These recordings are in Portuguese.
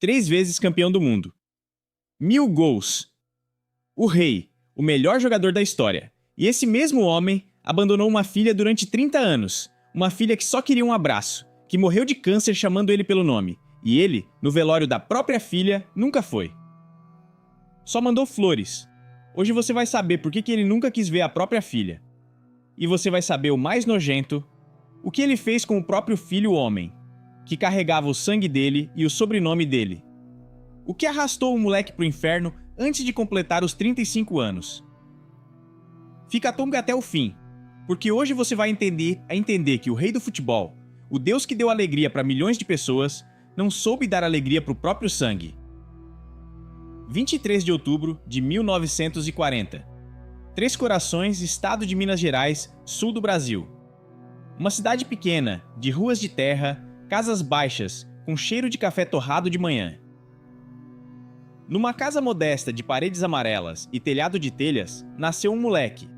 3 vezes campeão do mundo. 1000 gols. O rei, o melhor jogador da história. E esse mesmo homem abandonou uma filha durante 30 anos. Uma filha que só queria um abraço, que morreu de câncer chamando ele pelo nome. E ele, no velório da própria filha, nunca foi. Só mandou flores. Hoje você vai saber por que ele nunca quis ver a própria filha. E você vai saber o mais nojento, o que ele fez com o próprio filho homem, que carregava o sangue dele e o sobrenome dele. O que arrastou o moleque pro inferno antes de completar os 35 anos. Fica atento até o fim, porque hoje você vai entender que o rei do futebol, o Deus que deu alegria para milhões de pessoas, não soube dar alegria pro próprio sangue. 23 de outubro de 1940. Três Corações, estado de Minas Gerais, sul do Brasil. Uma cidade pequena, de ruas de terra, casas baixas, com cheiro de café torrado de manhã. Numa casa modesta de paredes amarelas e telhado de telhas, nasceu um moleque.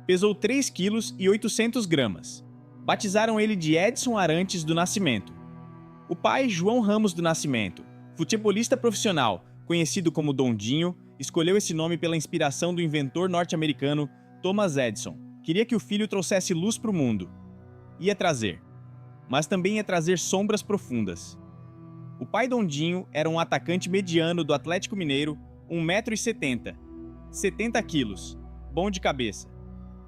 Pesou 3 quilos e 800 gramas. Batizaram ele de Edson Arantes do Nascimento. O pai, João Ramos do Nascimento, futebolista profissional, conhecido como Dondinho, escolheu esse nome pela inspiração do inventor norte-americano Thomas Edison. Queria que o filho trouxesse luz para o mundo. Ia trazer. Mas também ia trazer sombras profundas. O pai Dondinho era um atacante mediano do Atlético Mineiro, 1,70 m, 70 quilos, bom de cabeça.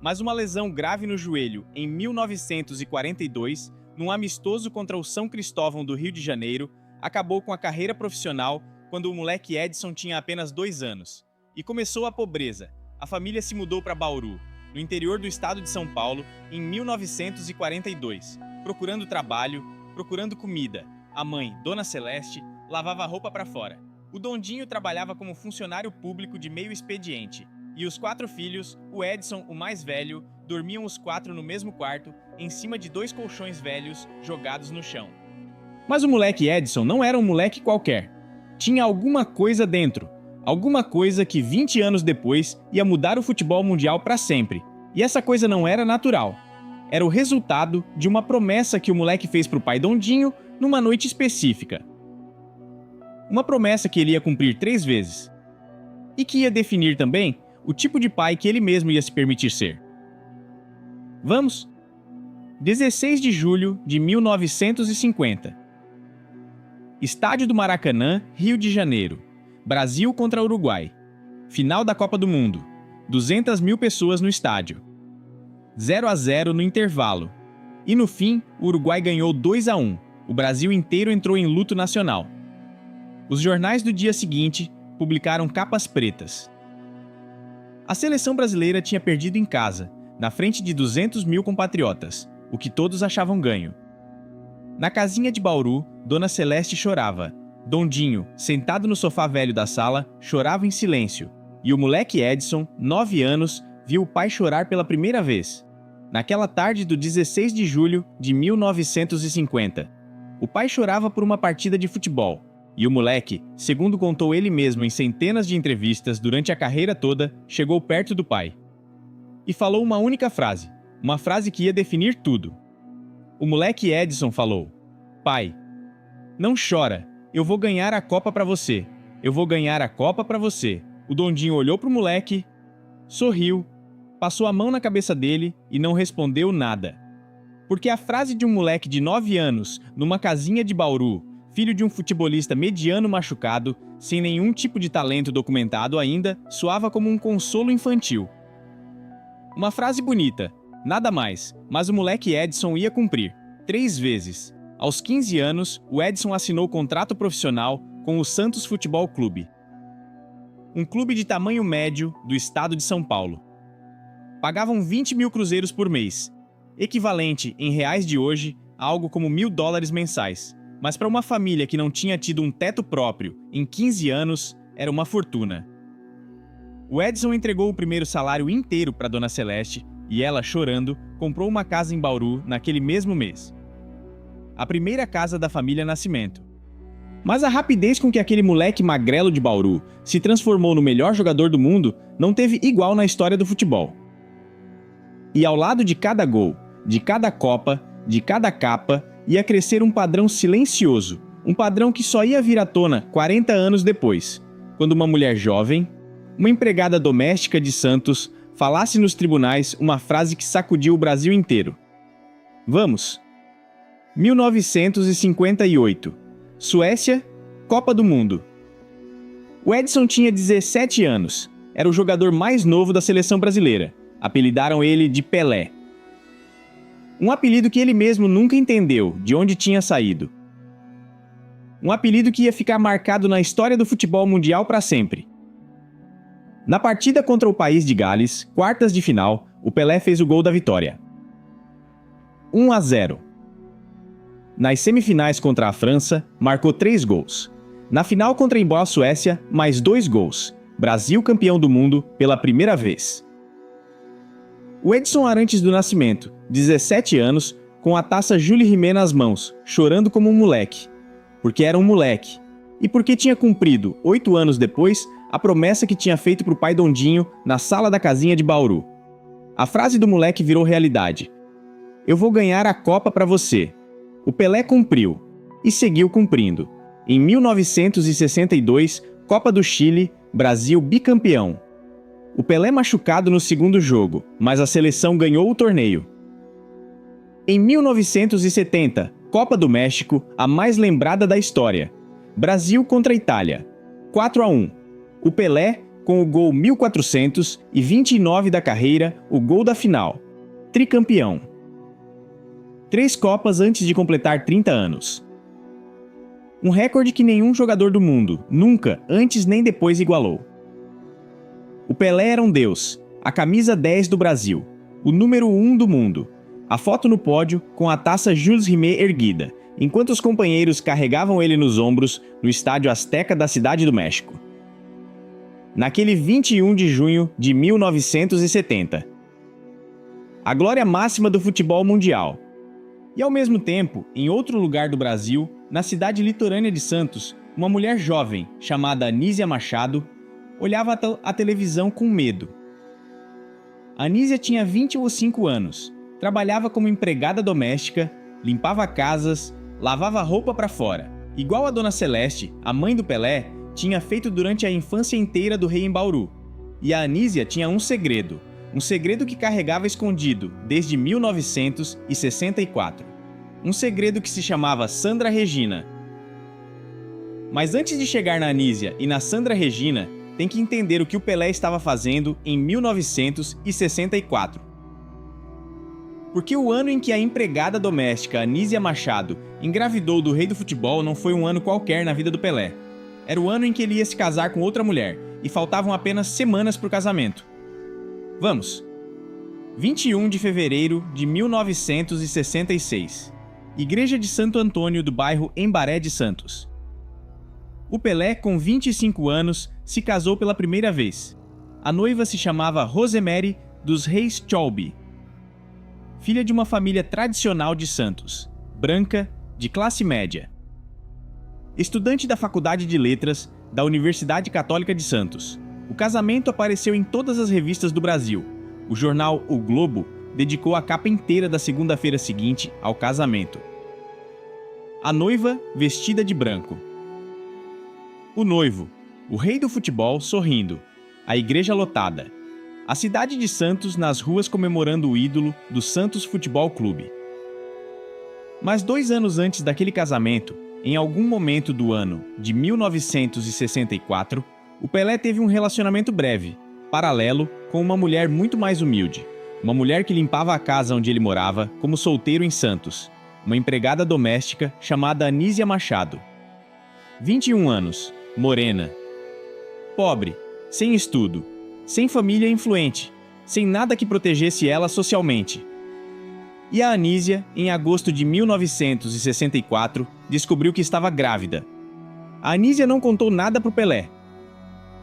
Mas uma lesão grave no joelho em 1942, num amistoso contra o São Cristóvão do Rio de Janeiro, acabou com a carreira profissional quando o moleque Edson tinha apenas 2 anos. E começou a pobreza. A família se mudou para Bauru, no interior do estado de São Paulo, em 1942, procurando trabalho, procurando comida. A mãe, Dona Celeste, lavava a roupa para fora. O Dondinho trabalhava como funcionário público de meio expediente. E os 4 filhos, o Edson, o mais velho, dormiam os 4 no mesmo quarto, em cima de 2 colchões velhos jogados no chão. Mas o moleque Edson não era um moleque qualquer. Tinha alguma coisa dentro. Alguma coisa que 20 anos depois ia mudar o futebol mundial para sempre. E essa coisa não era natural. Era o resultado de uma promessa que o moleque fez pro pai Dondinho numa noite específica. Uma promessa que ele ia cumprir 3 vezes. E que ia definir também o tipo de pai que ele mesmo ia se permitir ser. Vamos? 16 de julho de 1950. Estádio do Maracanã, Rio de Janeiro. Brasil contra Uruguai. Final da Copa do Mundo. 200 mil pessoas no estádio. 0-0 no intervalo. E no fim, o Uruguai ganhou 2-1. O Brasil inteiro entrou em luto nacional. Os jornais do dia seguinte publicaram capas pretas. A seleção brasileira tinha perdido em casa, na frente de 200 mil compatriotas, o que todos achavam ganho. Na casinha de Bauru, Dona Celeste chorava. Dondinho, sentado no sofá velho da sala, chorava em silêncio. E o moleque Edson, 9 anos, viu o pai chorar pela primeira vez. Naquela tarde do 16 de julho de 1950. O pai chorava por uma partida de futebol. E o moleque, segundo contou ele mesmo em centenas de entrevistas durante a carreira toda, chegou perto do pai. E falou uma única frase. Uma frase que ia definir tudo. O moleque Edson falou: "Pai, não chora, eu vou ganhar a Copa pra você. Eu vou ganhar a Copa pra você." O Dondinho olhou pro moleque, sorriu, passou a mão na cabeça dele e não respondeu nada. Porque a frase de um moleque de 9 anos, numa casinha de Bauru, filho de um futebolista mediano machucado, sem nenhum tipo de talento documentado ainda, soava como um consolo infantil. Uma frase bonita, nada mais, mas o moleque Edson ia cumprir, 3 vezes. Aos 15 anos, o Edson assinou contrato profissional com o Santos Futebol Clube. Um clube de tamanho médio do estado de São Paulo. Pagavam 20 mil cruzeiros por mês, equivalente, em reais de hoje, a algo como $1.000 mensais. Mas para uma família que não tinha tido um teto próprio em 15 anos, era uma fortuna. O Edson entregou o primeiro salário inteiro para Dona Celeste e ela, chorando, comprou uma casa em Bauru naquele mesmo mês. A primeira casa da família Nascimento. Mas a rapidez com que aquele moleque magrelo de Bauru se transformou no melhor jogador do mundo não teve igual na história do futebol. E ao lado de cada gol, de cada copa, de cada capa, ia crescer um padrão silencioso, Um padrão que só ia vir à tona 40 anos depois, quando uma mulher jovem, uma empregada doméstica de Santos, falasse nos tribunais uma frase que sacudiu o Brasil inteiro. Vamos! 1958. Suécia, Copa do Mundo. O Edson tinha 17 anos. Era o jogador mais novo da seleção brasileira. Apelidaram ele de Pelé. Um apelido que ele mesmo nunca entendeu de onde tinha saído. Um apelido que ia ficar marcado na história do futebol mundial para sempre. Na partida contra o país de Gales, quartas de final, o Pelé fez o gol da vitória. 1-0. Nas semifinais contra a França, marcou 3 gols. Na final contra a Suécia, mais 2 gols. Brasil campeão do mundo pela primeira vez. O Edson Arantes do Nascimento, 17 anos, com a taça Jules Rimet nas mãos, chorando como um moleque. Porque era um moleque. E porque tinha cumprido, 8 anos depois, a promessa que tinha feito para o pai Dondinho na sala da casinha de Bauru. A frase do moleque virou realidade. Eu vou ganhar a Copa para você. O Pelé cumpriu. E seguiu cumprindo. Em 1962, Copa do Chile, Brasil bicampeão. O Pelé machucado no segundo jogo, mas a seleção ganhou o torneio. Em 1970, Copa do México, a mais lembrada da história. Brasil contra a Itália. 4-1. O Pelé, com o gol 1429 da carreira, o gol da final. Tricampeão. 3 Copas antes de completar 30 anos. Um recorde que nenhum jogador do mundo, nunca, antes nem depois, igualou. O Pelé era um deus, a camisa 10 do Brasil, o número 1 do mundo. A foto no pódio com a taça Jules Rimet erguida, enquanto os companheiros carregavam ele nos ombros no estádio Azteca da Cidade do México. Naquele 21 de junho de 1970. A glória máxima do futebol mundial. E ao mesmo tempo, em outro lugar do Brasil, na cidade litorânea de Santos, uma mulher jovem, chamada Anísia Machado, olhava a televisão com medo. Anísia tinha 25 anos, trabalhava como empregada doméstica, limpava casas, lavava roupa para fora, igual a Dona Celeste, a mãe do Pelé, tinha feito durante a infância inteira do rei em Bauru. E a Anísia tinha um segredo que carregava escondido desde 1964. Um segredo que se chamava Sandra Regina. Mas antes de chegar na Anísia e na Sandra Regina, tem que entender o que o Pelé estava fazendo em 1964. Porque o ano em que a empregada doméstica Anísia Machado engravidou do rei do futebol não foi um ano qualquer na vida do Pelé. Era o ano em que ele ia se casar com outra mulher, e faltavam apenas semanas para o casamento. Vamos! 21 de fevereiro de 1966. Igreja de Santo Antônio do bairro Embaré de Santos. O Pelé, com 25 anos, se casou pela primeira vez. A noiva se chamava Rosemary dos Reis Cholby. Filha de uma família tradicional de Santos, branca, de classe média. Estudante da Faculdade de Letras da Universidade Católica de Santos. O casamento apareceu em todas as revistas do Brasil. O jornal O Globo dedicou a capa inteira da segunda-feira seguinte ao casamento. A noiva vestida de branco. O noivo, o rei do futebol, sorrindo. A igreja lotada. A cidade de Santos nas ruas comemorando o ídolo do Santos Futebol Clube. Mas 2 anos antes daquele casamento, em algum momento do ano de 1964, o Pelé teve um relacionamento breve, paralelo, com uma mulher muito mais humilde. Uma mulher que limpava a casa onde ele morava como solteiro em Santos. Uma empregada doméstica chamada Anísia Machado. 21 anos, morena. Pobre, sem estudo, sem família influente, sem nada que protegesse ela socialmente. E a Anísia, em agosto de 1964, descobriu que estava grávida. A Anísia não contou nada para o Pelé.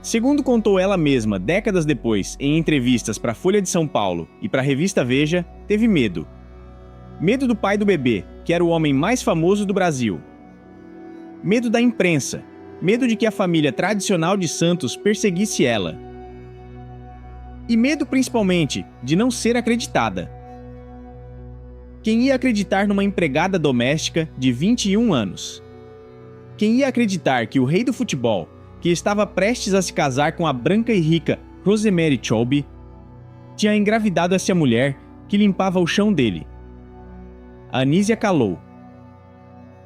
Segundo contou ela mesma décadas depois, em entrevistas para a Folha de São Paulo e para a revista Veja, teve medo. Medo do pai do bebê, que era o homem mais famoso do Brasil. Medo da imprensa. Medo de que a família tradicional de Santos perseguisse ela. E medo principalmente de não ser acreditada. Quem ia acreditar numa empregada doméstica de 21 anos? Quem ia acreditar que o rei do futebol, que estava prestes a se casar com a branca e rica Rosemary Cholby, tinha engravidado essa mulher que limpava o chão dele? A Anísia calou.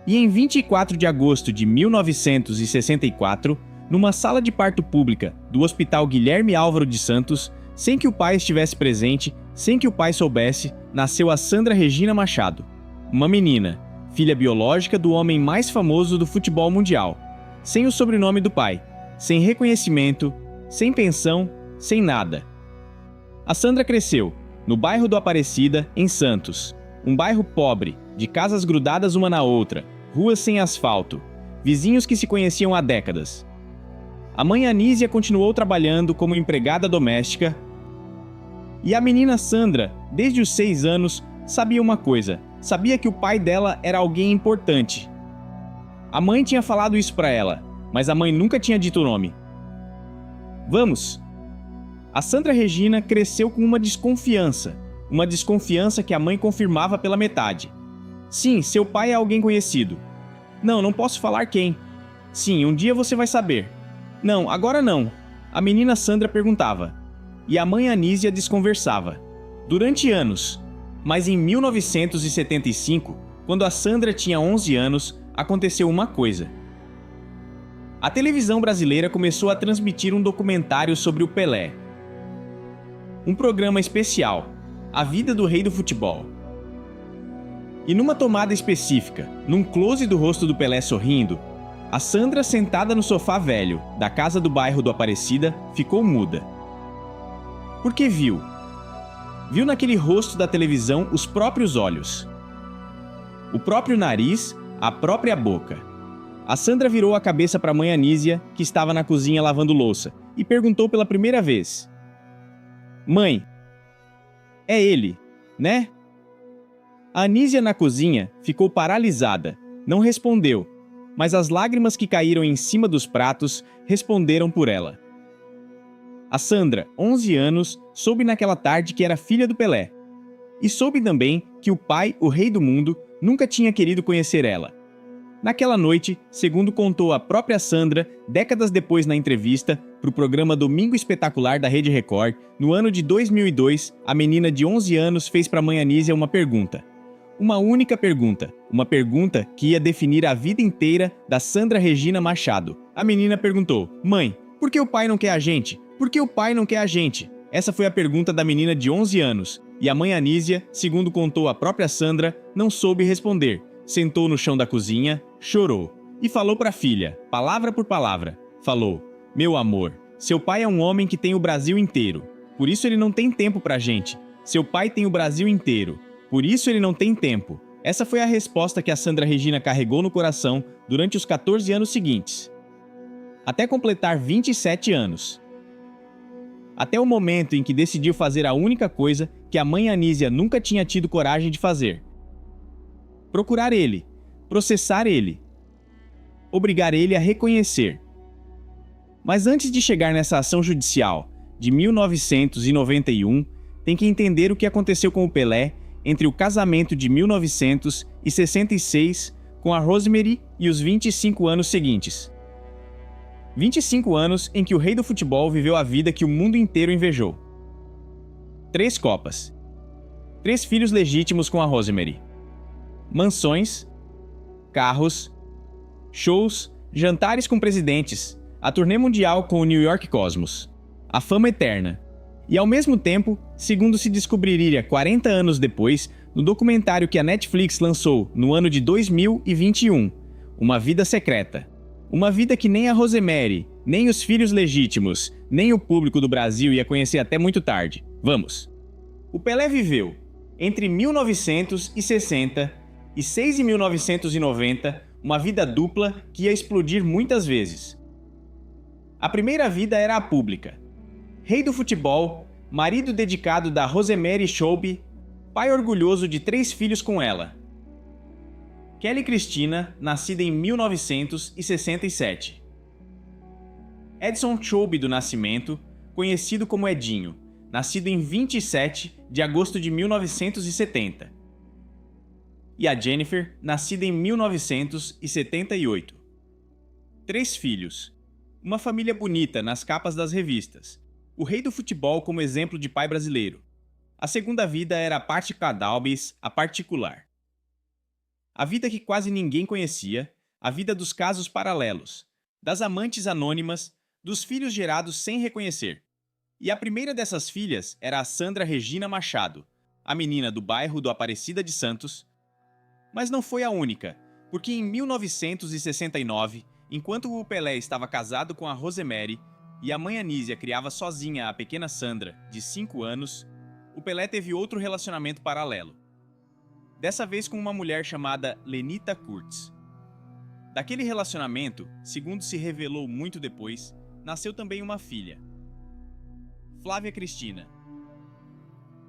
E em 24 de agosto de 1964, numa sala de parto pública do Hospital Guilherme Álvaro de Santos, sem que o pai estivesse presente, sem que o pai soubesse, nasceu a Sandra Regina Machado, uma menina, filha biológica do homem mais famoso do futebol mundial, sem o sobrenome do pai, sem reconhecimento, sem pensão, sem nada. A Sandra cresceu no bairro do Aparecida, em Santos, um bairro pobre, de casas grudadas uma na outra, ruas sem asfalto, vizinhos que se conheciam há décadas. A mãe Anísia continuou trabalhando como empregada doméstica e a menina Sandra, desde os 6 anos, sabia uma coisa: sabia que o pai dela era alguém importante. A mãe tinha falado isso para ela, mas a mãe nunca tinha dito o nome. Vamos! A Sandra Regina cresceu com uma desconfiança que a mãe confirmava pela metade. Sim, seu pai é alguém conhecido. Não, não posso falar quem. Sim, um dia você vai saber. Não, agora não. A menina Sandra perguntava. E a mãe Anísia desconversava. Durante anos. Mas em 1975, quando a Sandra tinha 11 anos, aconteceu uma coisa. A televisão brasileira começou a transmitir um documentário sobre o Pelé. Um programa especial, A Vida do Rei do Futebol. E numa tomada específica, num close do rosto do Pelé sorrindo, a Sandra, sentada no sofá velho da casa do bairro do Aparecida, ficou muda. Porque viu naquele rosto da televisão os próprios olhos, o próprio nariz, a própria boca. A Sandra virou a cabeça para a mãe Anísia, que estava na cozinha lavando louça, e perguntou pela primeira vez: Mãe, é ele, né? A Anísia na cozinha ficou paralisada, não respondeu, mas as lágrimas que caíram em cima dos pratos responderam por ela. A Sandra, 11 anos, soube naquela tarde que era filha do Pelé. E soube também que o pai, o rei do mundo, nunca tinha querido conhecer ela. Naquela noite, segundo contou a própria Sandra, décadas depois na entrevista, para o programa Domingo Espetacular da Rede Record, no ano de 2002, a menina de 11 anos fez para a mãe Anísia uma pergunta. Uma única pergunta, uma pergunta que ia definir a vida inteira da Sandra Regina Machado. A menina perguntou: Mãe, por que o pai não quer a gente? Por que o pai não quer a gente? Essa foi a pergunta da menina de 11 anos, e a mãe Anísia, segundo contou a própria Sandra, não soube responder. Sentou no chão da cozinha, chorou e falou para a filha, palavra por palavra. Falou: Meu amor, seu pai é um homem que tem o Brasil inteiro, por isso ele não tem tempo pra gente. Seu pai tem o Brasil inteiro, por isso ele não tem tempo. Essa foi a resposta que a Sandra Regina carregou no coração durante os 14 anos seguintes, até completar 27 anos. Até o momento em que decidiu fazer a única coisa que a mãe Anísia nunca tinha tido coragem de fazer: procurar ele, processar ele, obrigar ele a reconhecer. Mas antes de chegar nessa ação judicial de 1991, tem que entender o que aconteceu com o Pelé entre o casamento de 1966 com a Rosemary e os 25 anos seguintes. 25 anos em que o rei do futebol viveu a vida que o mundo inteiro invejou. 3 copas. 3 filhos legítimos com a Rosemary. Mansões, carros, shows, jantares com presidentes, a turnê mundial com o New York Cosmos, a fama eterna. E ao mesmo tempo, segundo se descobriria 40 anos depois, no documentário que a Netflix lançou no ano de 2021, Uma Vida Secreta. Uma vida que nem a Rosemary, nem os filhos legítimos, nem o público do Brasil ia conhecer até muito tarde. Vamos! O Pelé viveu entre 1960 e 6 em 1990, uma vida dupla que ia explodir muitas vezes. A primeira vida era a pública. Rei do futebol, marido dedicado da Rosemary Cholby, pai orgulhoso de 3 filhos com ela. Kelly Cristina, nascida em 1967. Edson Cholby do Nascimento, conhecido como Edinho, nascido em 27 de agosto de 1970. E a Jennifer, nascida em 1978. 3 filhos. Uma família bonita nas capas das revistas. O rei do futebol como exemplo de pai brasileiro. A segunda vida era a partica dalbis, a particular. A vida que quase ninguém conhecia, a vida dos casos paralelos, das amantes anônimas, dos filhos gerados sem reconhecer. E a primeira dessas filhas era a Sandra Regina Machado, a menina do bairro do Aparecida de Santos. Mas não foi a única, porque em 1969, enquanto o Pelé estava casado com a Rosemary e a mãe Anísia criava sozinha a pequena Sandra, de 5 anos, o Pelé teve outro relacionamento paralelo. Dessa vez com uma mulher chamada Lenita Kurtz. Daquele relacionamento, segundo se revelou muito depois, nasceu também uma filha, Flávia Cristina.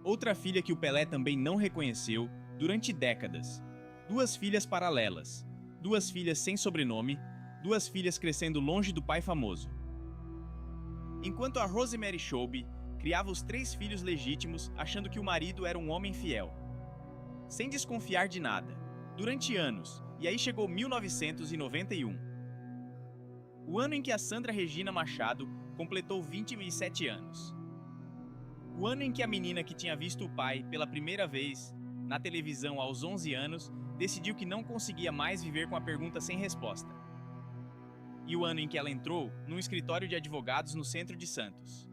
Outra filha que o Pelé também não reconheceu durante décadas. 2 filhas paralelas, 2 filhas sem sobrenome, 2 filhas crescendo longe do pai famoso. Enquanto a Rosemary Shoube criava os 3 filhos legítimos achando que o marido era um homem fiel. Sem desconfiar de nada, durante anos, e aí chegou 1991. O ano em que a Sandra Regina Machado completou 27 anos. O ano em que a menina que tinha visto o pai pela primeira vez na televisão aos 11 anos decidiu que não conseguia mais viver com a pergunta sem resposta. E o ano em que ela entrou num escritório de advogados no centro de Santos.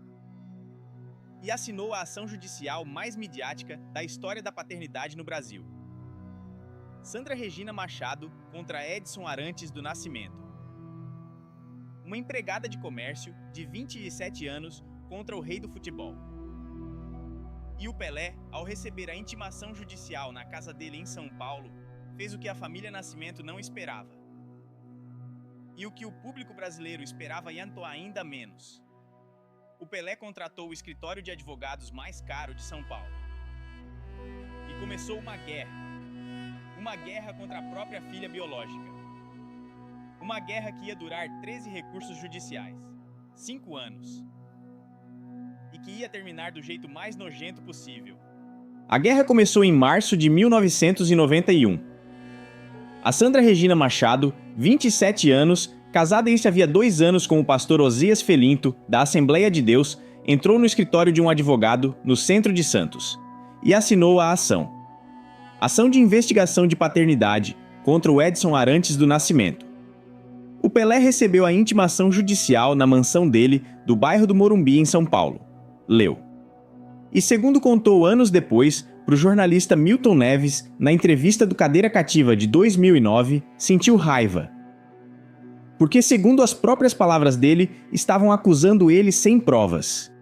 E assinou a ação judicial mais midiática da história da paternidade no Brasil. Sandra Regina Machado contra Edson Arantes do Nascimento. Uma empregada de comércio de 27 anos contra o rei do futebol. E o Pelé, ao receber a intimação judicial na casa dele em São Paulo, fez o que a família Nascimento não esperava. E o que o público brasileiro esperava ainda menos. O Pelé contratou o escritório de advogados mais caro de São Paulo. E começou uma guerra. Uma guerra contra a própria filha biológica. Uma guerra que ia durar 13 recursos judiciais, 5 anos. E que ia terminar do jeito mais nojento possível. A guerra começou em março de 1991. A Sandra Regina Machado, 27 anos, casada este havia 2 anos com o pastor Osias Felinto, da Assembleia de Deus, entrou no escritório de um advogado no centro de Santos e assinou a ação. Ação de investigação de paternidade contra o Edson Arantes do Nascimento. O Pelé recebeu a intimação judicial na mansão dele, do bairro do Morumbi, em São Paulo. Leu. E segundo contou anos depois para o jornalista Milton Neves, na entrevista do Cadeira Cativa de 2009, sentiu raiva. Porque, segundo as próprias palavras dele, estavam acusando ele sem provas.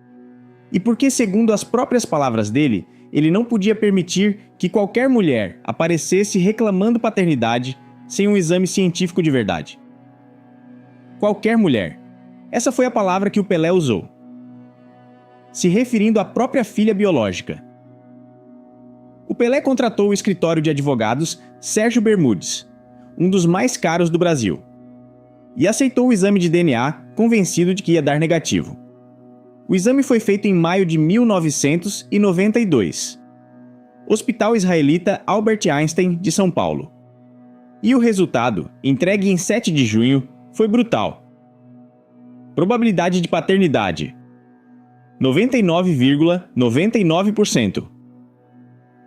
E porque, segundo as próprias palavras dele, ele não podia permitir que qualquer mulher aparecesse reclamando paternidade sem um exame científico de verdade. Qualquer mulher. Essa foi a palavra que o Pelé usou, se referindo à própria filha biológica. O Pelé contratou o escritório de advogados Sérgio Bermudes, um dos mais caros do Brasil, e aceitou o exame de DNA, convencido de que ia dar negativo. O exame foi feito em maio de 1992. Hospital Israelita Albert Einstein, de São Paulo. E o resultado, entregue em 7 de junho, foi brutal. Probabilidade de paternidade: 99,99%.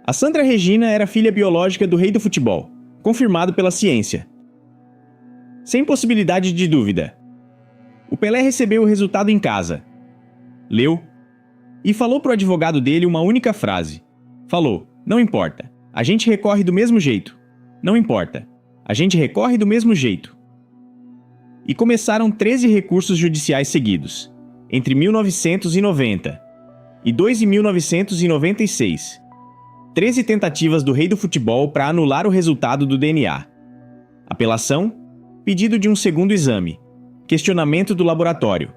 A Sandra Regina era filha biológica do rei do futebol, confirmado pela ciência. Sem possibilidade de dúvida. O Pelé recebeu o resultado em casa. Leu e falou para o advogado dele uma única frase. Falou: não importa, a gente recorre do mesmo jeito. Não importa, a gente recorre do mesmo jeito. E começaram 13 recursos judiciais seguidos, entre 1990 e 2 em 1996. 13 tentativas do rei do futebol para anular o resultado do DNA. Apelação, pedido de um segundo exame, questionamento do laboratório,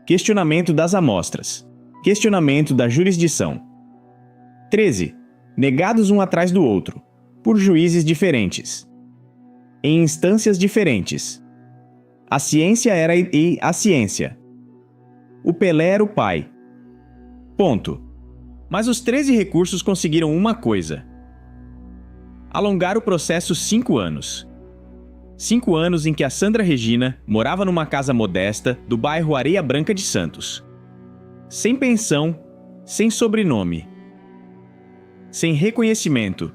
questionamento das amostras, questionamento da jurisdição. 13. Negados um atrás do outro, por juízes diferentes, em instâncias diferentes. A ciência era a ciência. O Pelé era o pai. Ponto. Mas os 13 recursos conseguiram uma coisa: alongar o processo 5 anos. 5 anos em que a Sandra Regina morava numa casa modesta do bairro Areia Branca de Santos. Sem pensão, sem sobrenome, sem reconhecimento.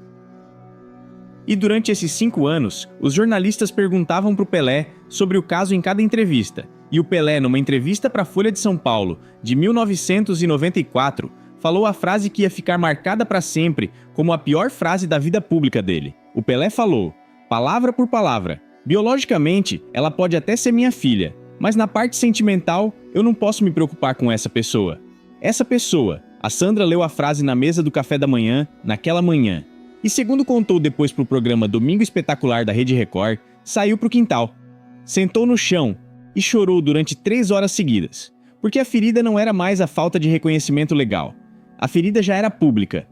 E durante esses 5 anos, os jornalistas perguntavam para o Pelé sobre o caso em cada entrevista, e o Pelé, numa entrevista para a Folha de São Paulo, de 1994, falou a frase que ia ficar marcada para sempre como a pior frase da vida pública dele. O Pelé falou, palavra por palavra, biologicamente, ela pode até ser minha filha, mas na parte sentimental, eu não posso me preocupar com essa pessoa. Essa pessoa, a Sandra leu a frase na mesa do café da manhã, naquela manhã. E segundo contou depois para o programa Domingo Espetacular da Rede Record, saiu para o quintal, sentou no chão e chorou durante 3 horas seguidas, porque a ferida não era mais a falta de reconhecimento legal. A ferida já era pública.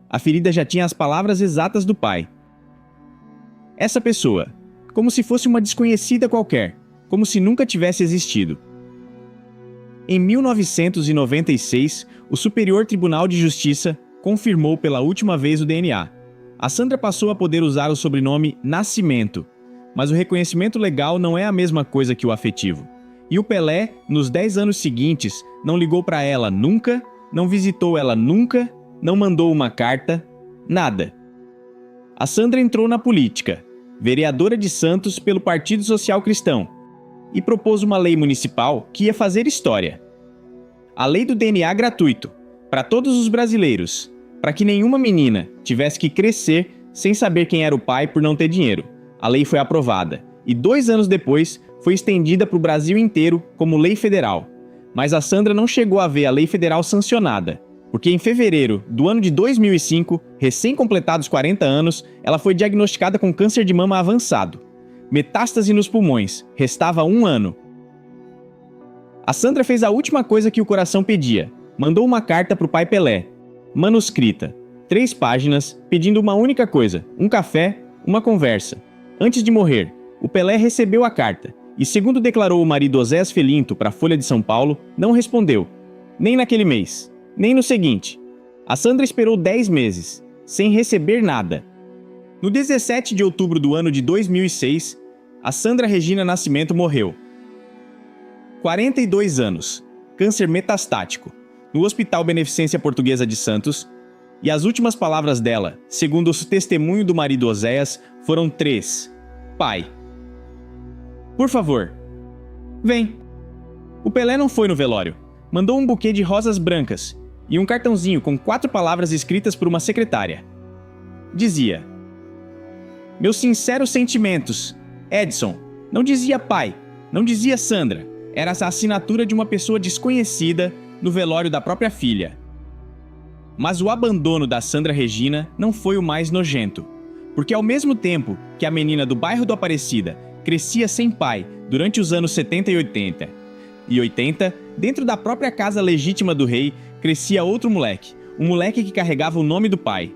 A ferida já tinha as palavras exatas do pai. Essa pessoa, como se fosse uma desconhecida qualquer, como se nunca tivesse existido. Em 1996, o Superior Tribunal de Justiça confirmou pela última vez o DNA. A Sandra passou a poder usar o sobrenome Nascimento, mas o reconhecimento legal não é a mesma coisa que o afetivo. E o Pelé, nos 10 anos seguintes, não ligou para ela nunca, não visitou ela nunca, não mandou uma carta, nada. A Sandra entrou na política, vereadora de Santos pelo Partido Social Cristão, e propôs uma lei municipal que ia fazer história. A lei do DNA gratuito, para todos os brasileiros, para que nenhuma menina tivesse que crescer sem saber quem era o pai por não ter dinheiro. A lei foi aprovada, e 2 anos depois foi estendida para o Brasil inteiro como lei federal. Mas a Sandra não chegou a ver a lei federal sancionada, porque em fevereiro do ano de 2005, recém-completados 40 anos, ela foi diagnosticada com câncer de mama avançado. Metástase nos pulmões, restava 1 ano. A Sandra fez a última coisa que o coração pedia, mandou uma carta para o pai Pelé, manuscrita, 3 páginas, pedindo uma única coisa, um café, uma conversa. Antes de morrer, o Pelé recebeu a carta, e segundo declarou o marido Oséias Felinto para a Folha de São Paulo, não respondeu, nem naquele mês, nem no seguinte. A Sandra esperou 10 meses, sem receber nada. No 17 de outubro do ano de 2006, a Sandra Regina Nascimento morreu. 42 anos, câncer metastático, no Hospital Beneficência Portuguesa de Santos, e as últimas palavras dela, segundo o testemunho do marido Oséias, foram 3. Pai, por favor, vem. O Pelé não foi no velório. Mandou um buquê de rosas brancas e um cartãozinho com 4 palavras escritas por uma secretária. Dizia: meus sinceros sentimentos, Edson. Não dizia pai, não dizia Sandra. Era a assinatura de uma pessoa desconhecida no velório da própria filha. Mas o abandono da Sandra Regina não foi o mais nojento, porque ao mesmo tempo que a menina do bairro do Aparecida crescia sem pai durante os anos 70 e 80, dentro da própria casa legítima do rei, crescia outro moleque, um moleque que carregava o nome do pai,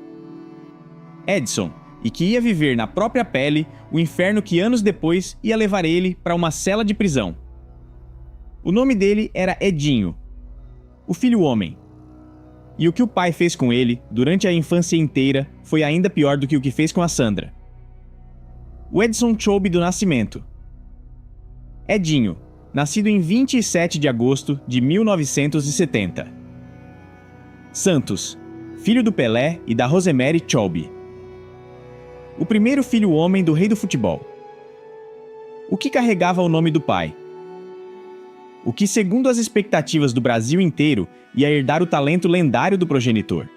Edson, e que ia viver na própria pele o inferno que anos depois ia levar ele para uma cela de prisão. O nome dele era Edinho, o filho homem. E o que o pai fez com ele durante a infância inteira foi ainda pior do que o que fez com a Sandra. O Edson Choube do Nascimento. Edinho, nascido em 27 de agosto de 1970. Santos, filho do Pelé e da Rosemary Choube. O primeiro filho homem do rei do futebol. O que carregava o nome do pai? O que, segundo as expectativas do Brasil inteiro, ia herdar o talento lendário do progenitor.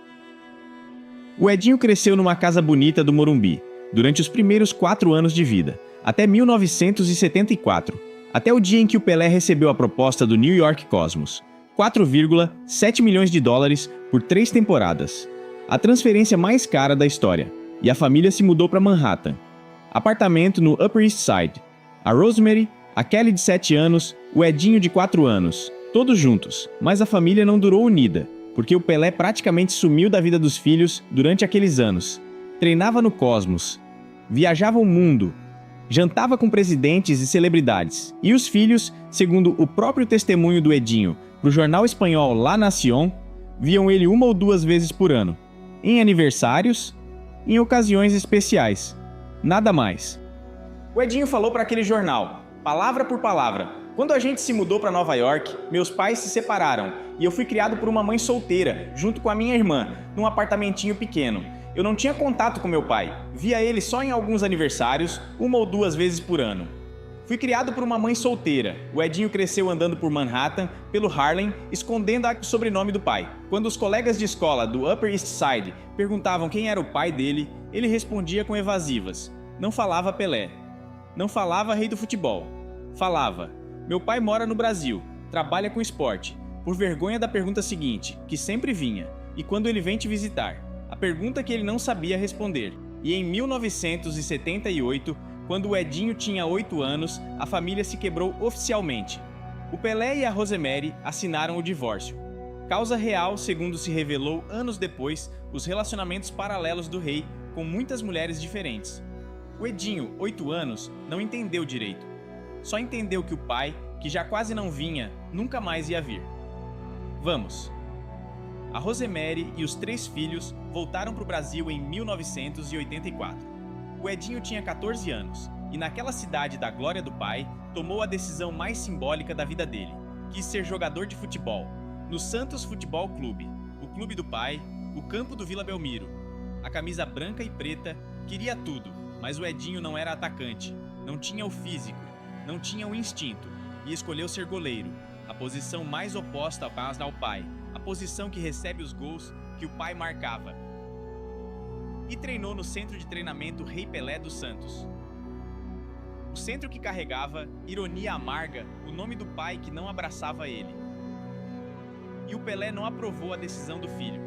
O Edinho cresceu numa casa bonita do Morumbi, durante os primeiros 4 anos de vida, até 1974, até o dia em que o Pelé recebeu a proposta do New York Cosmos, 4,7 milhões de dólares por 3 temporadas, a transferência mais cara da história, e a família se mudou para Manhattan, apartamento no Upper East Side. A Rosemary, a Kelly de 7 anos, o Edinho de 4 anos, todos juntos, mas a família não durou unida, porque o Pelé praticamente sumiu da vida dos filhos durante aqueles anos. Treinava no Cosmos, viajava o mundo, jantava com presidentes e celebridades, e os filhos, segundo o próprio testemunho do Edinho para o jornal espanhol La Nación, viam ele 1 ou 2 vezes por ano, em aniversários, em ocasiões especiais, nada mais. O Edinho falou para aquele jornal, palavra por palavra: quando a gente se mudou para Nova York, meus pais se separaram e eu fui criado por uma mãe solteira, junto com a minha irmã, num apartamentinho pequeno. Eu não tinha contato com meu pai, via ele só em alguns aniversários, 1 ou 2 vezes por ano. Fui criado por uma mãe solteira. O Edinho cresceu andando por Manhattan, pelo Harlem, escondendo o sobrenome do pai. Quando os colegas de escola do Upper East Side perguntavam quem era o pai dele, ele respondia com evasivas. Não falava Pelé. Não falava rei do futebol. Falava: meu pai mora no Brasil, trabalha com esporte. Por vergonha da pergunta seguinte, que sempre vinha: e quando ele vem te visitar? A pergunta que ele não sabia responder. E em 1978, quando o Edinho tinha 8 anos, a família se quebrou oficialmente. O Pelé e a Rosemary assinaram o divórcio. Causa real, segundo se revelou anos depois, os relacionamentos paralelos do rei com muitas mulheres diferentes. O Edinho, 8 anos, não entendeu direito. Só entendeu que o pai, que já quase não vinha, nunca mais ia vir. Vamos. A Rosemary e os 3 filhos voltaram para o Brasil em 1984. O Edinho tinha 14 anos e, naquela cidade da glória do pai, tomou a decisão mais simbólica da vida dele. Quis ser jogador de futebol, no Santos Futebol Clube, o clube do pai, o campo do Vila Belmiro. A camisa branca e preta, queria tudo, mas o Edinho não era atacante, não tinha o físico, não tinha o instinto e escolheu ser goleiro, a posição mais oposta ao pai, a posição que recebe os gols que o pai marcava. E treinou no centro de treinamento Rei Pelé dos Santos. O centro que carregava, ironia amarga, o nome do pai que não abraçava ele. E o Pelé não aprovou a decisão do filho.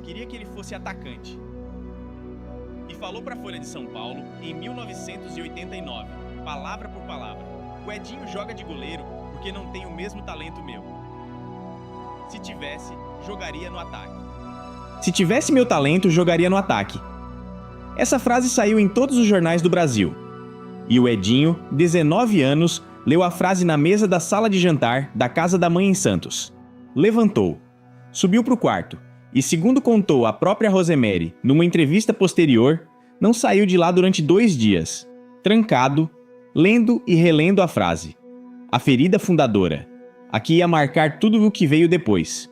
Queria que ele fosse atacante. E falou para a Folha de São Paulo em 1989, palavra por palavra: o Edinho joga de goleiro porque não tem o mesmo talento meu. Se tivesse, jogaria no ataque. Se tivesse meu talento, jogaria no ataque. Essa frase saiu em todos os jornais do Brasil. E o Edinho, 19 anos, leu a frase na mesa da sala de jantar da casa da mãe em Santos. Levantou, subiu para o quarto e, segundo contou a própria Rosemary numa entrevista posterior, não saiu de lá durante 2 dias, trancado, lendo e relendo a frase. A ferida fundadora, a que ia marcar tudo o que veio depois.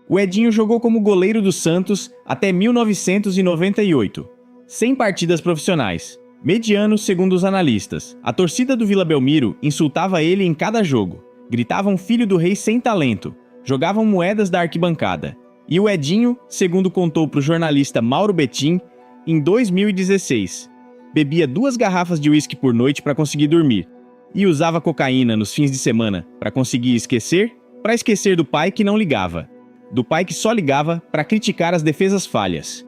O Edinho jogou como goleiro do Santos até 1998, 100 partidas profissionais, mediano segundo os analistas. A torcida do Vila Belmiro insultava ele em cada jogo, gritavam filho do rei sem talento, jogavam moedas da arquibancada. E o Edinho, segundo contou para o jornalista Mauro Betim, em 2016, bebia 2 garrafas de uísque por noite para conseguir dormir e usava cocaína nos fins de semana para conseguir esquecer, para esquecer do pai que não ligava. Do pai que só ligava para criticar as defesas falhas.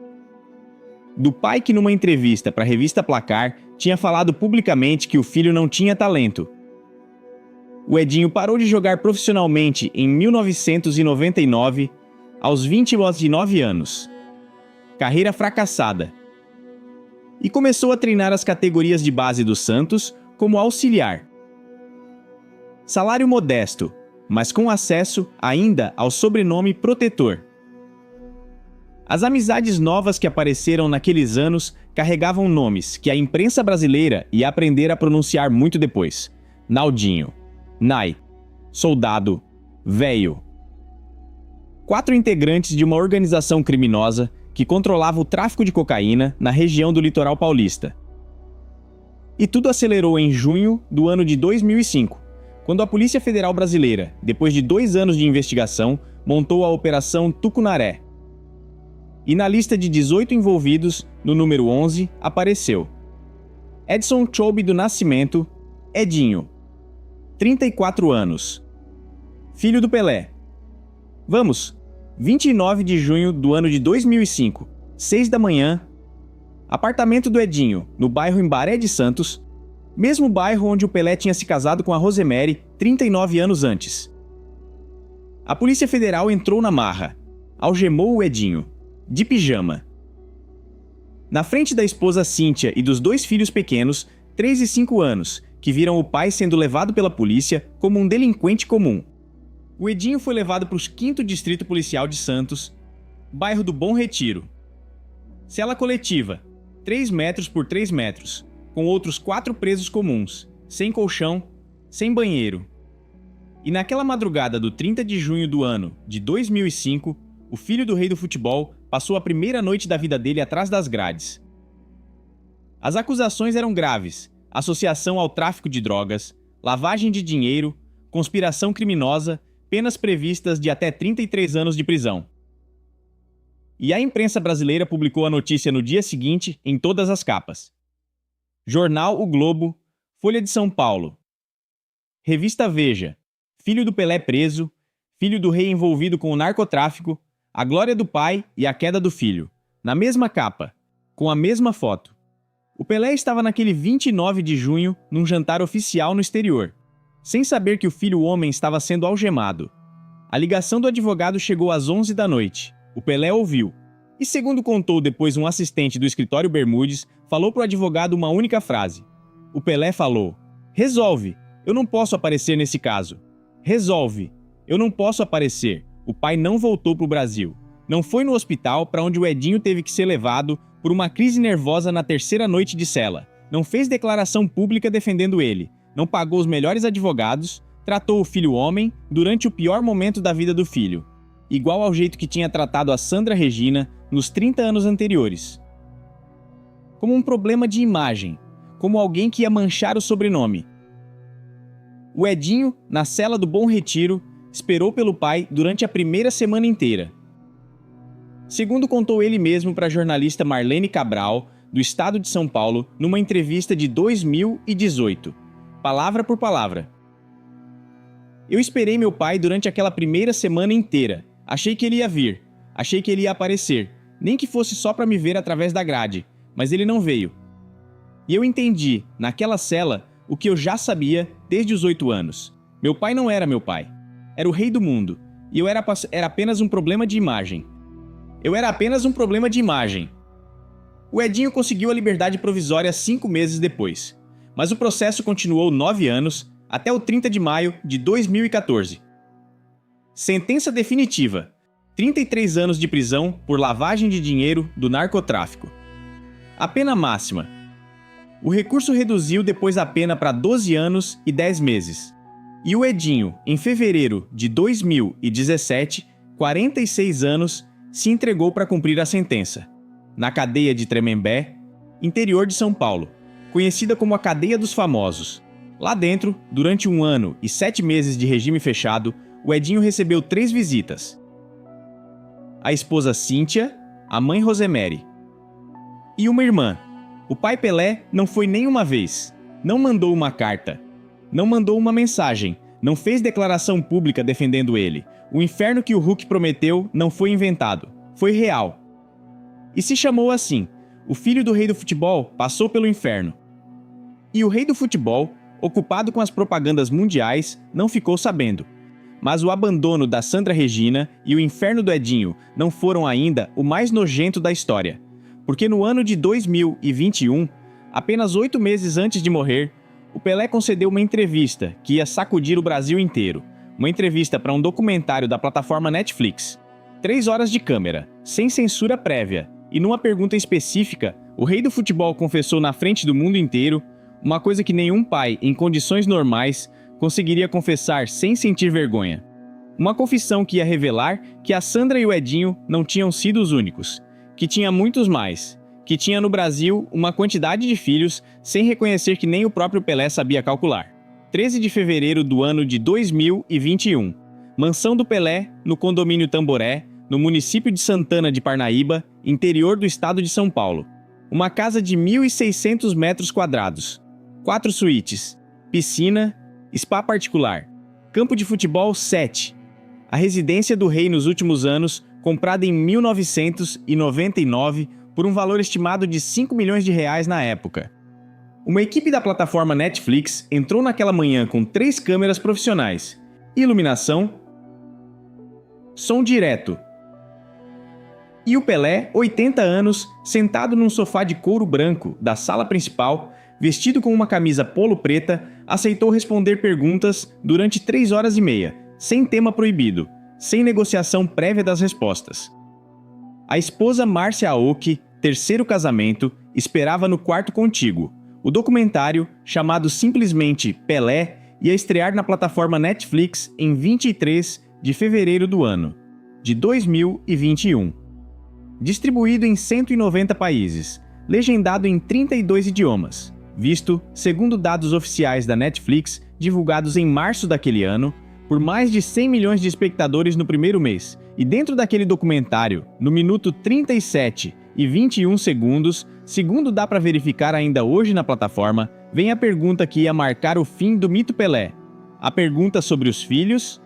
Do pai que, numa entrevista para a revista Placar, tinha falado publicamente que o filho não tinha talento. O Edinho parou de jogar profissionalmente em 1999, aos 29 anos. Carreira fracassada. E começou a treinar as categorias de base do Santos como auxiliar. Salário modesto, mas com acesso ainda ao sobrenome protetor. As amizades novas que apareceram naqueles anos carregavam nomes que a imprensa brasileira ia aprender a pronunciar muito depois: Naldinho, Nai, Soldado, Véio. 4 integrantes de uma organização criminosa que controlava o tráfico de cocaína na região do litoral paulista. E tudo acelerou em junho do ano de 2005, quando a Polícia Federal Brasileira, depois de 2 anos de investigação, montou a Operação Tucunaré. E na lista de 18 envolvidos, no número 11, apareceu Edson Choube do Nascimento, Edinho, 34 anos, filho do Pelé. Vamos, 29 de junho do ano de 2005, 6 da manhã, apartamento do Edinho, no bairro Embaré de Santos, mesmo bairro onde o Pelé tinha se casado com a Rosemary 39 anos antes. A Polícia Federal entrou na marra, algemou o Edinho, de pijama. Na frente da esposa Cíntia e dos 2 filhos pequenos, 3 e 5 anos, que viram o pai sendo levado pela polícia como um delinquente comum. O Edinho foi levado para o 5º Distrito Policial de Santos, bairro do Bom Retiro. Cela coletiva, 3 metros por 3 metros, com outros 4 presos comuns, sem colchão, sem banheiro. E naquela madrugada do 30 de junho do ano de 2005, o filho do rei do futebol passou a primeira noite da vida dele atrás das grades. As acusações eram graves: associação ao tráfico de drogas, lavagem de dinheiro, conspiração criminosa, penas previstas de até 33 anos de prisão. E a imprensa brasileira publicou a notícia no dia seguinte em todas as capas. Jornal O Globo, Folha de São Paulo, Revista Veja, filho do Pelé preso, filho do rei envolvido com o narcotráfico, a glória do pai e a queda do filho, na mesma capa, com a mesma foto. O Pelé estava naquele 29 de junho num jantar oficial no exterior, sem saber que o filho homem estava sendo algemado. A ligação do advogado chegou às 11 da noite. O Pelé ouviu. E segundo contou depois um assistente do escritório Bermudes, falou para o advogado uma única frase. O Pelé falou: "Resolve, eu não posso aparecer nesse caso. Resolve, eu não posso aparecer." O pai não voltou para o Brasil. Não foi no hospital para onde o Edinho teve que ser levado por uma crise nervosa na terceira noite de cela. Não fez declaração pública defendendo ele. Não pagou os melhores advogados. Tratou o filho homem durante o pior momento da vida do filho, igual ao jeito que tinha tratado a Sandra Regina nos 30 anos anteriores. Como um problema de imagem, como alguém que ia manchar o sobrenome. O Edinho, na cela do Bom Retiro, esperou pelo pai durante a primeira semana inteira. Segundo contou ele mesmo para a jornalista Marlene Cabral, do estado de São Paulo, numa entrevista de 2018, palavra por palavra. Eu esperei meu pai durante aquela primeira semana inteira. Achei que ele ia vir. Achei que ele ia aparecer. Nem que fosse só para me ver através da grade. Mas ele não veio. E eu entendi, naquela cela, o que eu já sabia desde os 8 anos. Meu pai não era meu pai. Era o rei do mundo. E eu era apenas um problema de imagem. Eu era apenas um problema de imagem. O Edinho conseguiu a liberdade provisória 5 meses depois. Mas o processo continuou 9 anos, até o 30 de maio de 2014. Sentença definitiva: 33 anos de prisão por lavagem de dinheiro do narcotráfico. A pena máxima. O recurso reduziu depois a pena para 12 anos e 10 meses. E o Edinho, em fevereiro de 2017, 46 anos, se entregou para cumprir a sentença, na cadeia de Tremembé, interior de São Paulo, conhecida como a Cadeia dos Famosos. Lá dentro, durante 1 ano e 7 meses de regime fechado, o Edinho recebeu 3 visitas. A esposa Cíntia, a mãe Rosemary e uma irmã. O pai Pelé não foi nem uma vez, não mandou uma carta, não mandou uma mensagem, não fez declaração pública defendendo ele. O inferno que o Hulk prometeu não foi inventado, foi real. E se chamou assim: o filho do rei do futebol passou pelo inferno. E o rei do futebol, ocupado com as propagandas mundiais, não ficou sabendo. Mas o abandono da Sandra Regina e o inferno do Edinho não foram ainda o mais nojento da história. Porque no ano de 2021, apenas 8 meses antes de morrer, o Pelé concedeu uma entrevista que ia sacudir o Brasil inteiro. Uma entrevista para um documentário da plataforma Netflix. 3 horas de câmera, sem censura prévia, e numa pergunta específica, o rei do futebol confessou na frente do mundo inteiro uma coisa que nenhum pai, em condições normais, conseguiria confessar sem sentir vergonha. Uma confissão que ia revelar que a Sandra e o Edinho não tinham sido os únicos, que tinha muitos mais, que tinha no Brasil uma quantidade de filhos sem reconhecer que nem o próprio Pelé sabia calcular. 13 de fevereiro do ano de 2021. Mansão do Pelé, no condomínio Tamboré, no município de Santana de Parnaíba, interior do estado de São Paulo. Uma casa de 1.600 metros quadrados. 4 suítes, piscina, spa particular, campo de futebol 7. A residência do rei nos últimos anos, comprada em 1999 por um valor estimado de 5 milhões de reais na época. Uma equipe da plataforma Netflix entrou naquela manhã com 3 câmeras profissionais, iluminação, som direto. E o Pelé, 80 anos, sentado num sofá de couro branco da sala principal, vestido com uma camisa polo preta, aceitou responder perguntas durante 3 horas e meia, sem tema proibido, sem negociação prévia das respostas. A esposa Márcia Aoki, terceiro casamento, esperava no quarto contíguo. O documentário, chamado simplesmente Pelé, ia estrear na plataforma Netflix em 23 de fevereiro do ano de 2021. Distribuído em 190 países, legendado em 32 idiomas, visto, segundo dados oficiais da Netflix, divulgados em março daquele ano, por mais de 100 milhões de espectadores no primeiro mês. E dentro daquele documentário, no minuto 37 e 21 segundos, segundo dá para verificar ainda hoje na plataforma, vem a pergunta que ia marcar o fim do mito Pelé. A pergunta sobre os filhos,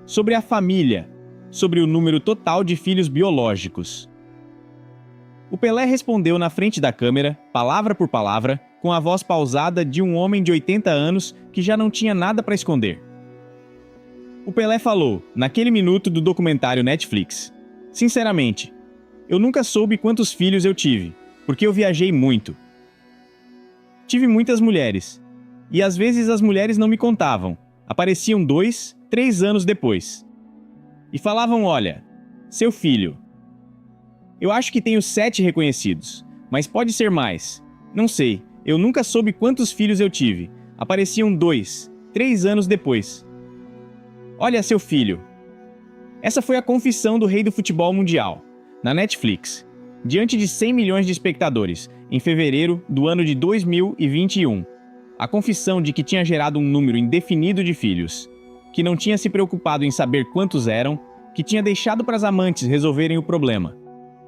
sobre a família, sobre o número total de filhos biológicos. O Pelé respondeu na frente da câmera, palavra por palavra, com a voz pausada de um homem de 80 anos que já não tinha nada para esconder. O Pelé falou, naquele minuto do documentário Netflix: "Sinceramente, eu nunca soube quantos filhos eu tive, porque eu viajei muito. Tive muitas mulheres, e às vezes as mulheres não me contavam, apareciam 2, 3 anos depois. E falavam: olha, seu filho. Eu acho que tenho 7 reconhecidos, mas pode ser mais. Não sei, eu nunca soube quantos filhos eu tive, apareciam 2, 3 anos depois. Olha, seu filho." Essa foi a confissão do rei do futebol mundial, na Netflix, diante de 100 milhões de espectadores, em fevereiro do ano de 2021. A confissão de que tinha gerado um número indefinido de filhos, que não tinha se preocupado em saber quantos eram, que tinha deixado para as amantes resolverem o problema,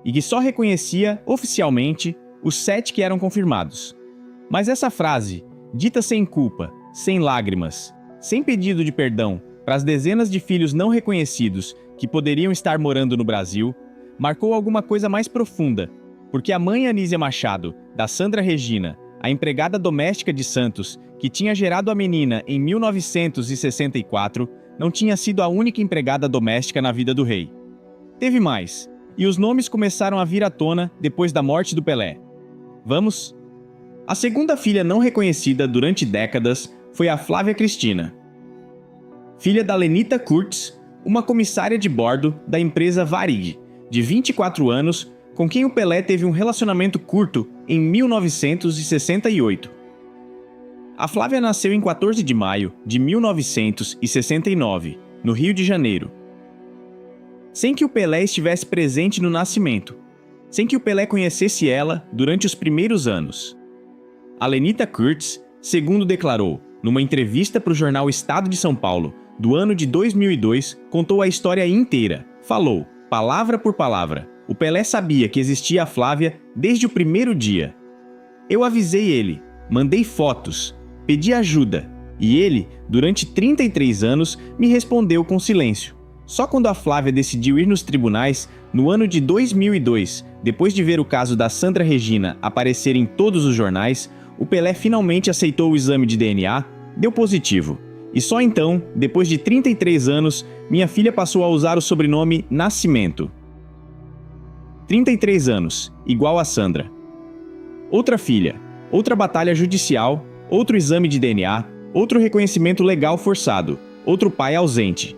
e que só reconhecia, oficialmente, os 7 que eram confirmados. Mas essa frase, dita sem culpa, sem lágrimas, sem pedido de perdão, para as dezenas de filhos não reconhecidos que poderiam estar morando no Brasil, marcou alguma coisa mais profunda, porque a mãe Anísia Machado, da Sandra Regina, a empregada doméstica de Santos, que tinha gerado a menina em 1964, não tinha sido a única empregada doméstica na vida do rei. Teve mais, e os nomes começaram a vir à tona depois da morte do Pelé. Vamos? A segunda filha não reconhecida durante décadas foi a Flávia Cristina, filha da Lenita Kurtz, uma comissária de bordo da empresa Varig, de 24 anos, com quem o Pelé teve um relacionamento curto em 1968. A Flávia nasceu em 14 de maio de 1969, no Rio de Janeiro. Sem que o Pelé estivesse presente no nascimento, sem que o Pelé conhecesse ela durante os primeiros anos. A Lenita Kurtz, segundo declarou, numa entrevista para o jornal Estado de São Paulo, do ano de 2002, contou a história inteira. Falou, palavra por palavra. O Pelé sabia que existia a Flávia desde o primeiro dia. Eu avisei ele, mandei fotos, pedi ajuda, e ele, durante 33 anos, me respondeu com silêncio. Só quando a Flávia decidiu ir nos tribunais, no ano de 2002, depois de ver o caso da Sandra Regina aparecer em todos os jornais, o Pelé finalmente aceitou o exame de DNA, deu positivo. E só então, depois de 33 anos, minha filha passou a usar o sobrenome Nascimento. 33 anos, igual a Sandra. Outra filha, outra batalha judicial, outro exame de DNA, outro reconhecimento legal forçado, outro pai ausente.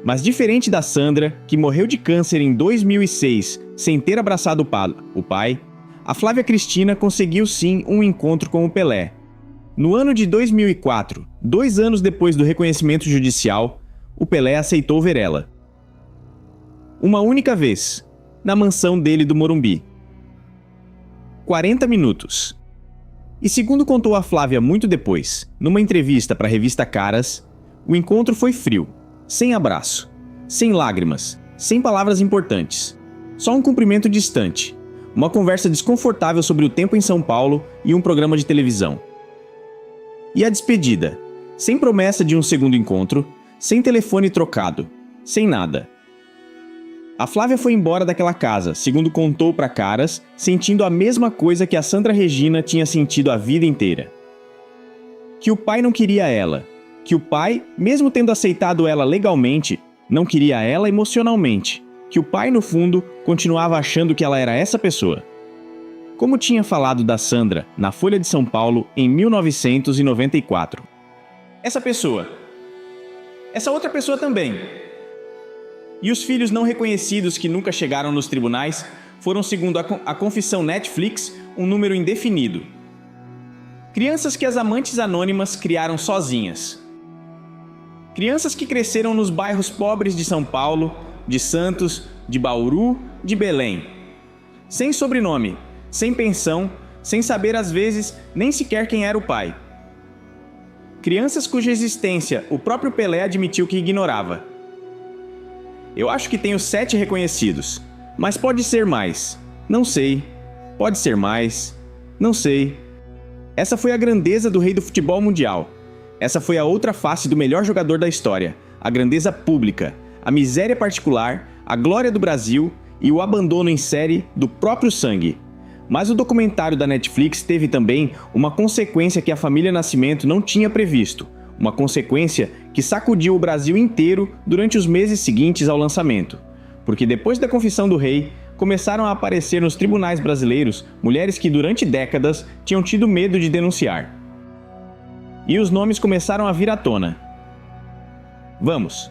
Mas diferente da Sandra, que morreu de câncer em 2006 sem ter abraçado o pai, a Flávia Cristina conseguiu sim um encontro com o Pelé. No ano de 2004, 2 anos depois do reconhecimento judicial, o Pelé aceitou ver ela. Uma única vez, na mansão dele do Morumbi. 40 minutos. E segundo contou a Flávia muito depois, numa entrevista para a revista Caras, o encontro foi frio, sem abraço, sem lágrimas, sem palavras importantes. Só um cumprimento distante, uma conversa desconfortável sobre o tempo em São Paulo e um programa de televisão. E a despedida, sem promessa de um segundo encontro, sem telefone trocado, sem nada. A Flávia foi embora daquela casa, segundo contou para Caras, sentindo a mesma coisa que a Sandra Regina tinha sentido a vida inteira. Que o pai não queria ela, que o pai, mesmo tendo aceitado ela legalmente, não queria ela emocionalmente, que o pai, no fundo, continuava achando que ela era essa pessoa. Como tinha falado da Sandra na Folha de São Paulo em 1994. Essa pessoa. Essa outra pessoa também. E os filhos não reconhecidos que nunca chegaram nos tribunais foram, segundo a confissão Netflix, um número indefinido. Crianças que as amantes anônimas criaram sozinhas. Crianças que cresceram nos bairros pobres de São Paulo, de Santos, de Bauru, de Belém. Sem sobrenome, sem pensão, sem saber às vezes nem sequer quem era o pai. Crianças cuja existência o próprio Pelé admitiu que ignorava. Eu acho que tenho 7 reconhecidos, mas pode ser mais. Não sei. Pode ser mais. Não sei. Essa foi a grandeza do rei do futebol mundial. Essa foi a outra face do melhor jogador da história, a grandeza pública, a miséria particular, a glória do Brasil e o abandono em série do próprio sangue. Mas o documentário da Netflix teve também uma consequência que a família Nascimento não tinha previsto, uma consequência que sacudiu o Brasil inteiro durante os meses seguintes ao lançamento. Porque depois da confissão do rei, começaram a aparecer nos tribunais brasileiros mulheres que durante décadas tinham tido medo de denunciar. E os nomes começaram a vir à tona. Vamos!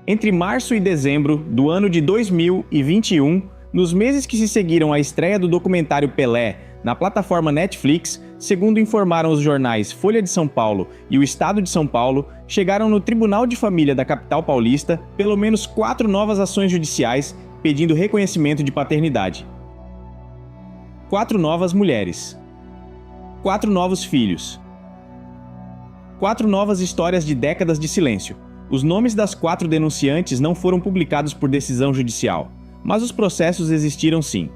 Entre março e dezembro do ano de 2021, nos meses que se seguiram à estreia do documentário Pelé na plataforma Netflix, segundo informaram os jornais Folha de São Paulo e o Estado de São Paulo, chegaram no Tribunal de Família da capital paulista pelo menos 4 novas ações judiciais pedindo reconhecimento de paternidade. 4 novas mulheres. 4 novos filhos. 4 novas histórias de décadas de silêncio. Os nomes das 4 denunciantes não foram publicados por decisão judicial, mas os processos existiram sim.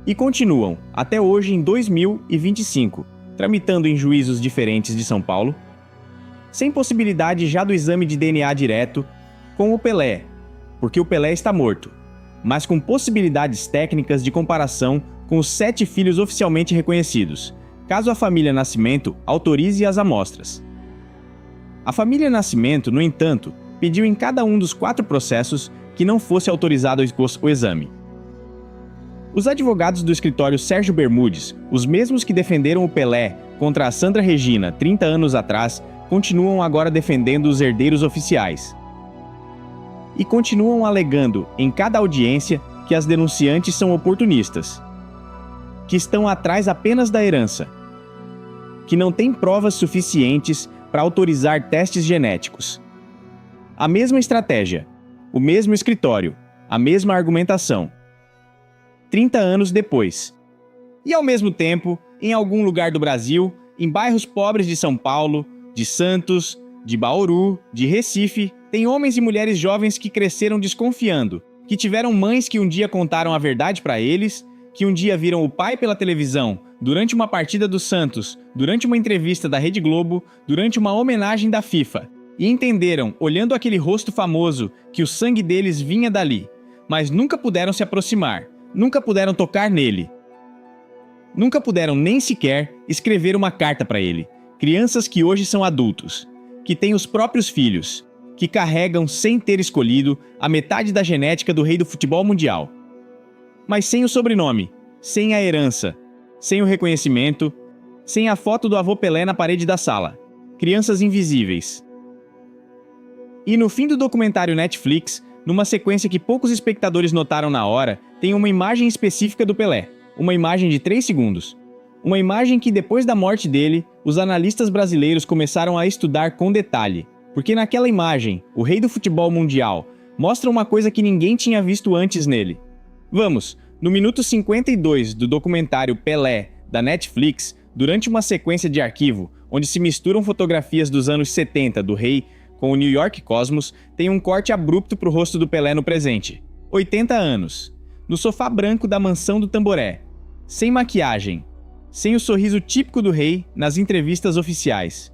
E continuam, até hoje em 2025, tramitando em juízos diferentes de São Paulo, sem possibilidade já do exame de DNA direto, com o Pelé, porque o Pelé está morto, mas com possibilidades técnicas de comparação com os 7 filhos oficialmente reconhecidos, caso a família Nascimento autorize as amostras. A família Nascimento, no entanto, pediu em cada um dos 4 processos que não fosse autorizado o exame. Os advogados do escritório Sérgio Bermudes, os mesmos que defenderam o Pelé contra a Sandra Regina 30 anos atrás, continuam agora defendendo os herdeiros oficiais. E continuam alegando em cada audiência que as denunciantes são oportunistas, que estão atrás apenas da herança, que não têm provas suficientes para autorizar testes genéticos. A mesma estratégia, o mesmo escritório, a mesma argumentação. 30 anos depois. E ao mesmo tempo, em algum lugar do Brasil, em bairros pobres de São Paulo, de Santos, de Bauru, de Recife, tem homens e mulheres jovens que cresceram desconfiando, que tiveram mães que um dia contaram a verdade para eles, que um dia viram o pai pela televisão, durante uma partida do Santos, durante uma entrevista da Rede Globo, durante uma homenagem da FIFA, e entenderam, olhando aquele rosto famoso, que o sangue deles vinha dali, mas nunca puderam se aproximar, nunca puderam tocar nele. Nunca puderam nem sequer escrever uma carta para ele. Crianças que hoje são adultos, que têm os próprios filhos, que carregam, sem ter escolhido, a metade da genética do rei do futebol mundial. Mas sem o sobrenome, sem a herança, sem o reconhecimento, sem a foto do avô Pelé na parede da sala. Crianças invisíveis. E no fim do documentário Netflix, numa sequência que poucos espectadores notaram na hora, tem uma imagem específica do Pelé, uma imagem de 3 segundos. Uma imagem que depois da morte dele, os analistas brasileiros começaram a estudar com detalhe, porque naquela imagem, o rei do futebol mundial mostra uma coisa que ninguém tinha visto antes nele. Vamos, no minuto 52 do documentário Pelé, da Netflix, durante uma sequência de arquivo, onde se misturam fotografias dos anos 70 do rei com o New York Cosmos, tem um corte abrupto para o rosto do Pelé no presente. 80 anos. No sofá branco da mansão do Tamboré. Sem maquiagem. Sem o sorriso típico do rei nas entrevistas oficiais.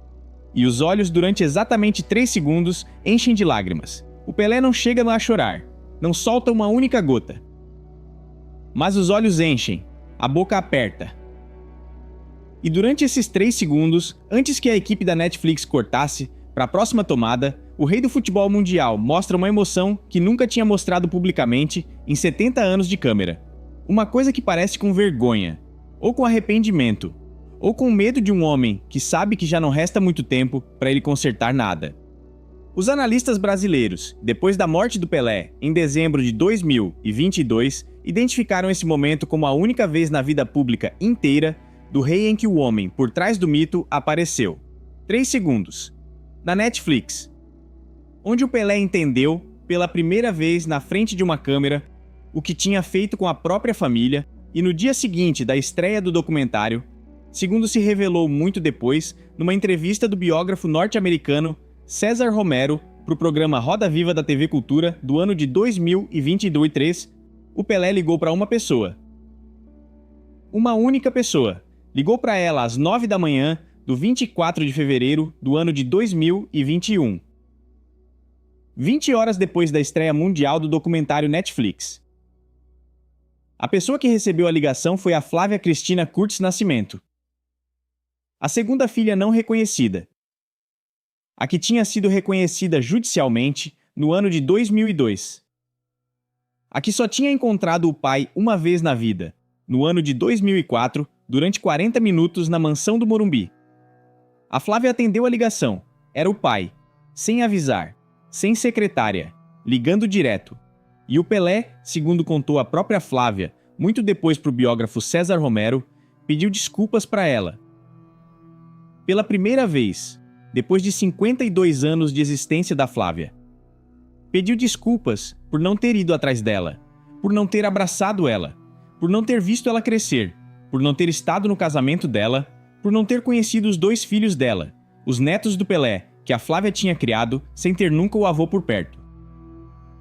E os olhos, durante exatamente 3 segundos, enchem de lágrimas. O Pelé não chega a chorar. Não solta uma única gota. Mas os olhos enchem. A boca aperta. E durante esses 3 segundos, antes que a equipe da Netflix cortasse, para a próxima tomada, o rei do futebol mundial mostra uma emoção que nunca tinha mostrado publicamente em 70 anos de câmera. Uma coisa que parece com vergonha, ou com arrependimento, ou com medo de um homem que sabe que já não resta muito tempo para ele consertar nada. Os analistas brasileiros, depois da morte do Pelé, em dezembro de 2022, identificaram esse momento como a única vez na vida pública inteira do rei em que o homem por trás do mito apareceu. 3 segundos. Na Netflix. Onde o Pelé entendeu, pela primeira vez na frente de uma câmera, o que tinha feito com a própria família, e no dia seguinte da estreia do documentário, segundo se revelou muito depois, numa entrevista do biógrafo norte-americano César Romero para o programa Roda Viva da TV Cultura do ano de 2023, o Pelé ligou para uma pessoa. Uma única pessoa. Ligou para ela às 9 da manhã do 24 de fevereiro do ano de 2021. 20 horas depois da estreia mundial do documentário Netflix. A pessoa que recebeu a ligação foi a Flávia Cristina Curtis Nascimento, a segunda filha não reconhecida. A que tinha sido reconhecida judicialmente no ano de 2002. A que só tinha encontrado o pai uma vez na vida, no ano de 2004, durante 40 minutos na mansão do Morumbi. A Flávia atendeu a ligação. Era o pai, sem avisar, sem secretária, ligando direto. E o Pelé, segundo contou a própria Flávia, muito depois para o biógrafo César Romero, pediu desculpas para ela. Pela primeira vez, depois de 52 anos de existência da Flávia. Pediu desculpas por não ter ido atrás dela, por não ter abraçado ela, por não ter visto ela crescer, por não ter estado no casamento dela, por não ter conhecido os 2 filhos dela, os netos do Pelé, que a Flávia tinha criado sem ter nunca o avô por perto.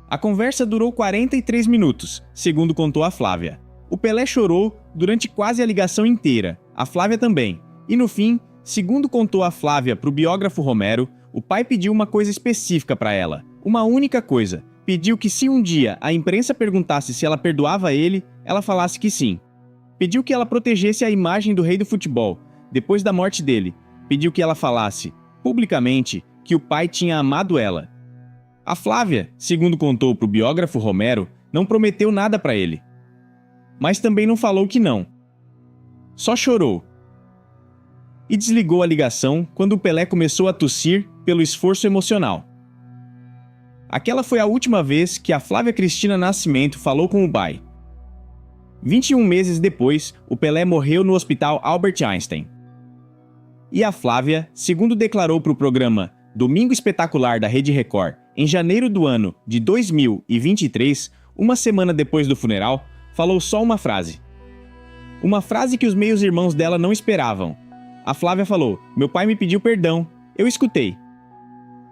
A conversa durou 43 minutos, segundo contou a Flávia. O Pelé chorou durante quase a ligação inteira, a Flávia também, e no fim, segundo contou a Flávia para o biógrafo Romero, o pai pediu uma coisa específica para ela, uma única coisa. Pediu que se um dia a imprensa perguntasse se ela perdoava ele, ela falasse que sim. Pediu que ela protegesse a imagem do rei do futebol, depois da morte dele. Pediu que ela falasse, publicamente, que o pai tinha amado ela. A Flávia, segundo contou para o biógrafo Romero, não prometeu nada para ele. Mas também não falou que não. Só chorou. E desligou a ligação quando o Pelé começou a tossir pelo esforço emocional. Aquela foi a última vez que a Flávia Cristina Nascimento falou com o pai. 21 meses depois, o Pelé morreu no Hospital Albert Einstein. E a Flávia, segundo declarou para o programa Domingo Espetacular da Rede Record, em janeiro do ano de 2023, uma semana depois do funeral, falou só uma frase. Uma frase que os meios-irmãos dela não esperavam. A Flávia falou: "Meu pai me pediu perdão. Eu escutei.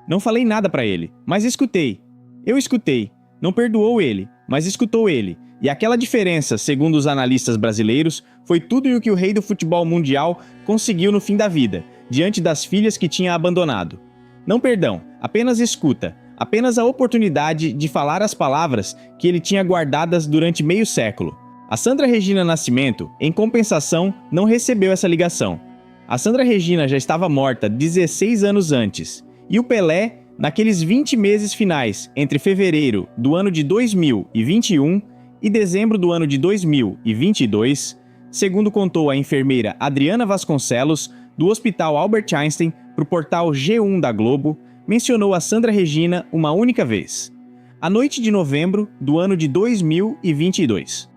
Não falei nada para ele, mas escutei. Eu escutei. Não perdoou ele, mas escutou ele. E aquela diferença, segundo os analistas brasileiros, foi tudo o que o rei do futebol mundial conseguiu no fim da vida, diante das filhas que tinha abandonado. Não perdão, apenas escuta, apenas a oportunidade de falar as palavras que ele tinha guardadas durante meio século." A Sandra Regina Nascimento, em compensação, não recebeu essa ligação. A Sandra Regina já estava morta 16 anos antes. E o Pelé, naqueles 20 meses finais, entre fevereiro do ano de 2021 e dezembro do ano de 2022, segundo contou a enfermeira Adriana Vasconcelos, do Hospital Albert Einstein, para o portal G1 da Globo, mencionou a Sandra Regina uma única vez. A noite de novembro do ano de 2022.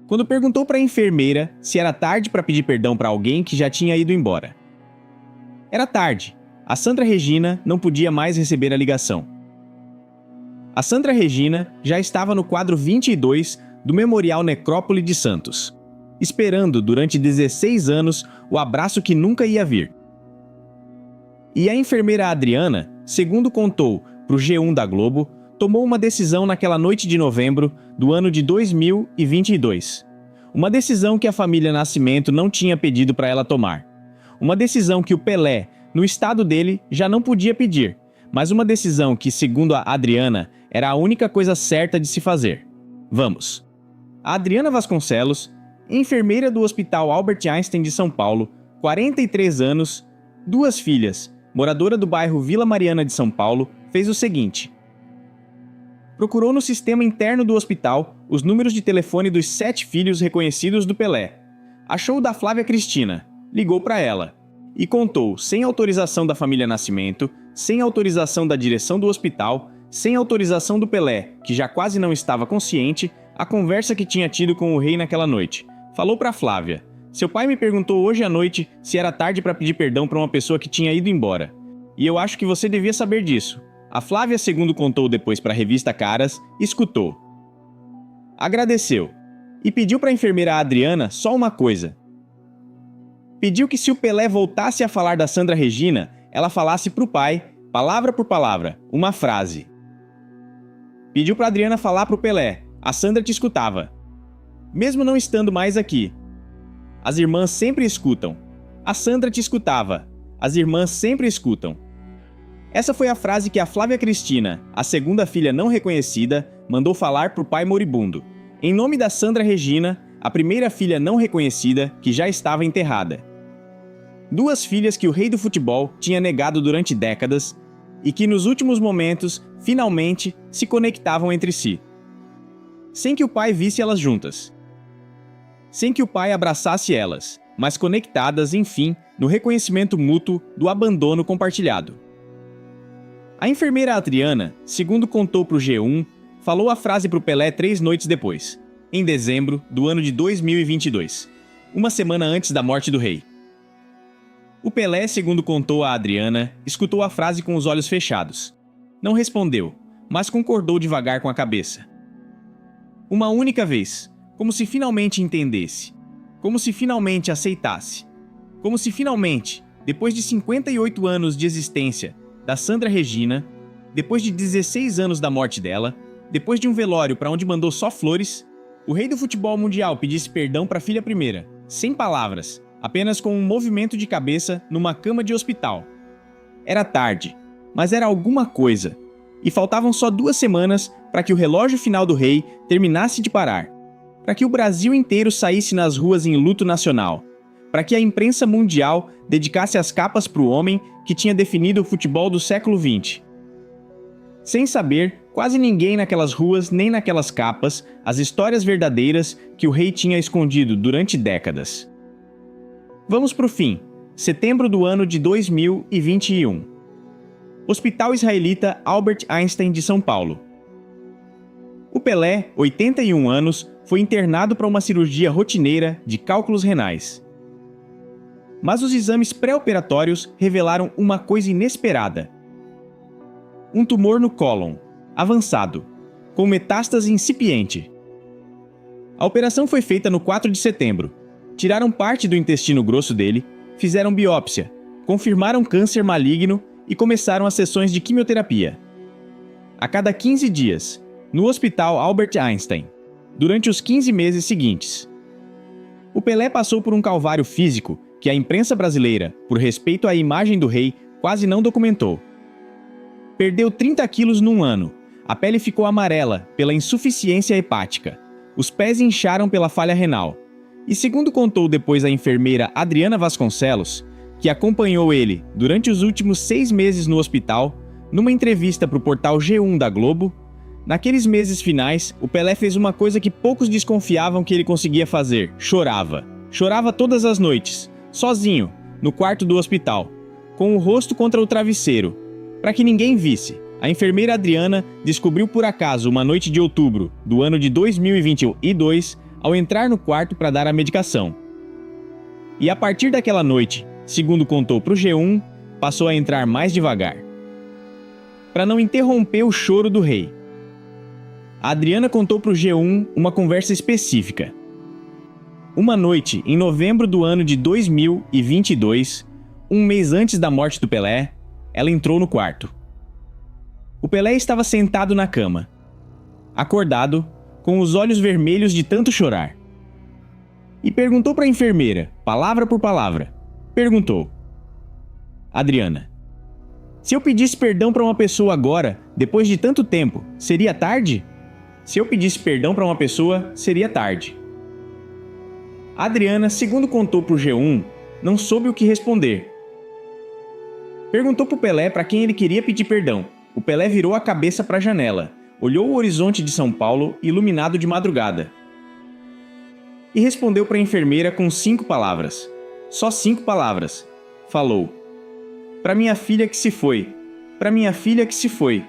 Quando perguntou para a enfermeira se era tarde para pedir perdão para alguém que já tinha ido embora. Era tarde. A Sandra Regina não podia mais receber a ligação. A Sandra Regina já estava no quadro 22 do Memorial Necrópole de Santos, esperando durante 16 anos o abraço que nunca ia vir. E a enfermeira Adriana, segundo contou para o G1 da Globo, tomou uma decisão naquela noite de novembro do ano de 2022. Uma decisão que a família Nascimento não tinha pedido para ela tomar. Uma decisão que o Pelé, no estado dele, já não podia pedir, mas uma decisão que, segundo a Adriana, era a única coisa certa de se fazer. Vamos. A Adriana Vasconcelos, enfermeira do Hospital Albert Einstein de São Paulo, 43 anos, 2 filhas, moradora do bairro Vila Mariana de São Paulo, fez o seguinte. Procurou no sistema interno do hospital os números de telefone dos 7 filhos reconhecidos do Pelé. Achou o da Flávia Cristina, ligou para ela e contou, sem autorização da família Nascimento, sem autorização da direção do hospital, sem autorização do Pelé, que já quase não estava consciente, a conversa que tinha tido com o rei naquela noite. Falou para Flávia, Seu pai me perguntou hoje à noite se era tarde para pedir perdão para uma pessoa que tinha ido embora. E eu acho que você devia saber disso. A Flávia, segundo contou depois para a revista Caras, escutou. Agradeceu. E pediu para a enfermeira Adriana só uma coisa. Pediu que se o Pelé voltasse a falar da Sandra Regina, ela falasse para o pai, palavra por palavra, uma frase. Pediu para Adriana falar para o Pelé, a Sandra te escutava. Mesmo não estando mais aqui. As irmãs sempre escutam. A Sandra te escutava. As irmãs sempre escutam. Essa foi a frase que a Flávia Cristina, a segunda filha não reconhecida, mandou falar para o pai moribundo, em nome da Sandra Regina, a primeira filha não reconhecida que já estava enterrada. Duas filhas que o rei do futebol tinha negado durante décadas e que nos últimos momentos, finalmente, se conectavam entre si. Sem que o pai visse elas juntas. Sem que o pai abraçasse elas, mas conectadas, enfim, no reconhecimento mútuo do abandono compartilhado. A enfermeira Adriana, segundo contou para o G1, falou a frase para o Pelé 3 noites depois, em dezembro do ano de 2022, uma semana antes da morte do rei. O Pelé, segundo contou a Adriana, escutou a frase com os olhos fechados. Não respondeu, mas concordou devagar com a cabeça. Uma única vez, como se finalmente entendesse, como se finalmente aceitasse, como se finalmente, depois de 58 anos de existência da Sandra Regina, depois de 16 anos da morte dela, depois de um velório para onde mandou só flores, o rei do futebol mundial pedisse perdão para a filha primeira, sem palavras, apenas com um movimento de cabeça numa cama de hospital. Era tarde, mas era alguma coisa, e faltavam só 2 semanas para que o relógio final do rei terminasse de parar, para que o Brasil inteiro saísse nas ruas em luto nacional, para que a imprensa mundial dedicasse as capas para o homem que tinha definido o futebol do século XX. Sem saber, quase ninguém naquelas ruas nem naquelas capas, as histórias verdadeiras que o rei tinha escondido durante décadas. Vamos para o fim, setembro do ano de 2021. Hospital Israelita Albert Einstein de São Paulo. O Pelé, 81 anos, foi internado para uma cirurgia rotineira de cálculos renais. Mas os exames pré-operatórios revelaram uma coisa inesperada. Um tumor no cólon, avançado, com metástase incipiente. A operação foi feita no 4 de setembro. Tiraram parte do intestino grosso dele, fizeram biópsia, confirmaram câncer maligno e começaram as sessões de quimioterapia. A cada 15 dias, no Hospital Albert Einstein, durante os 15 meses seguintes. O Pelé passou por um calvário físico que a imprensa brasileira, por respeito à imagem do rei, quase não documentou. Perdeu 30 quilos num ano, a pele ficou amarela pela insuficiência hepática, os pés incharam pela falha renal. E segundo contou depois a enfermeira Adriana Vasconcelos, que acompanhou ele durante os últimos 6 meses no hospital, numa entrevista para o portal G1 da Globo, naqueles meses finais, o Pelé fez uma coisa que poucos desconfiavam que ele conseguia fazer: chorava. Chorava todas as noites, sozinho, no quarto do hospital, com o rosto contra o travesseiro. Para que ninguém visse, a enfermeira Adriana descobriu por acaso uma noite de outubro do ano de 2022 ao entrar no quarto para dar a medicação. E a partir daquela noite, segundo contou para o G1, passou a entrar mais devagar. Para não interromper o choro do rei. A Adriana contou para o G1 uma conversa específica. Uma noite, em novembro do ano de 2022, um mês antes da morte do Pelé, ela entrou no quarto. O Pelé estava sentado na cama, acordado, com os olhos vermelhos de tanto chorar. E perguntou para a enfermeira, palavra por palavra. Perguntou: Adriana, se eu pedisse perdão para uma pessoa agora, depois de tanto tempo, seria tarde? Se eu pedisse perdão para uma pessoa, seria tarde. A Adriana, segundo contou para o G1, não soube o que responder. Perguntou para o Pelé para quem ele queria pedir perdão. O Pelé virou a cabeça para a janela, olhou o horizonte de São Paulo, iluminado de madrugada. E respondeu para a enfermeira com 5 palavras. Só 5 palavras. Falou: para minha filha que se foi. Para minha filha que se foi.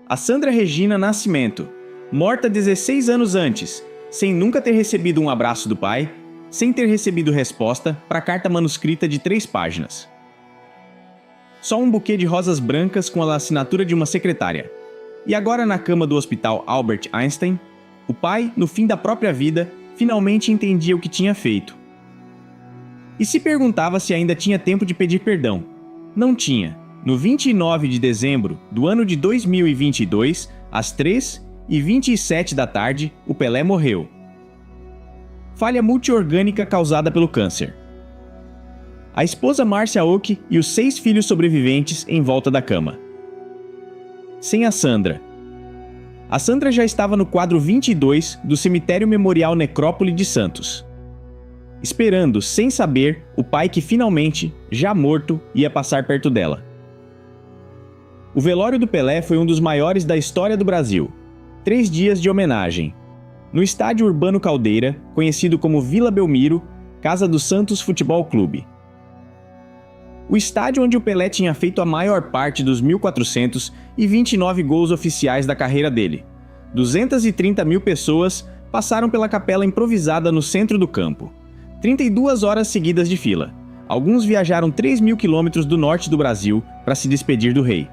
A Sandra Regina Nascimento, morta 16 anos antes, sem nunca ter recebido um abraço do pai, sem ter recebido resposta para a carta manuscrita de 3 páginas. Só um buquê de rosas brancas com a assinatura de uma secretária. E agora, na cama do Hospital Albert Einstein, o pai, no fim da própria vida, finalmente entendia o que tinha feito. E se perguntava se ainda tinha tempo de pedir perdão. Não tinha. No 29 de dezembro do ano de 2022, às 3h27 da tarde, o Pelé morreu. Falha multiorgânica causada pelo câncer. A esposa Márcia Ock e os 6 filhos sobreviventes em volta da cama. Sem a Sandra. A Sandra já estava no quadro 22 do Cemitério Memorial Necrópole de Santos, esperando, sem saber, o pai que finalmente, já morto, ia passar perto dela. O velório do Pelé foi um dos maiores da história do Brasil. 3 dias de homenagem. No estádio Urbano Caldeira, conhecido como Vila Belmiro, casa do Santos Futebol Clube. O estádio onde o Pelé tinha feito a maior parte dos 1.429 gols oficiais da carreira dele. 230 mil pessoas passaram pela capela improvisada no centro do campo. 32 horas seguidas de fila. Alguns viajaram 3.000 quilômetros do norte do Brasil para se despedir do rei.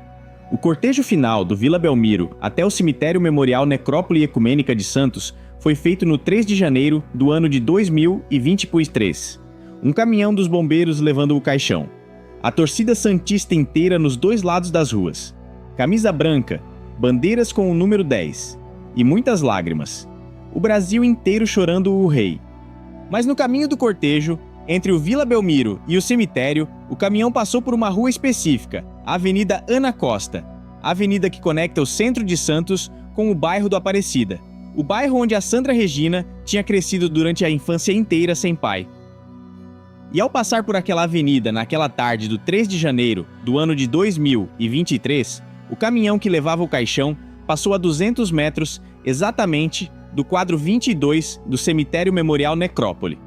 O cortejo final do Vila Belmiro até o Cemitério Memorial Necrópole Ecumênica de Santos foi feito no 3 de janeiro do ano de 2023. Um caminhão dos bombeiros levando o caixão. A torcida santista inteira nos 2 lados das ruas. Camisa branca, bandeiras com o número 10. E muitas lágrimas. O Brasil inteiro chorando o rei. Mas no caminho do cortejo, entre o Vila Belmiro e o cemitério, o caminhão passou por uma rua específica, a Avenida Ana Costa, a avenida que conecta o centro de Santos com o bairro do Aparecida, o bairro onde a Sandra Regina tinha crescido durante a infância inteira sem pai. E ao passar por aquela avenida naquela tarde do 3 de janeiro do ano de 2023, o caminhão que levava o caixão passou a 200 metros exatamente do quadro 22 do Cemitério Memorial Necrópole.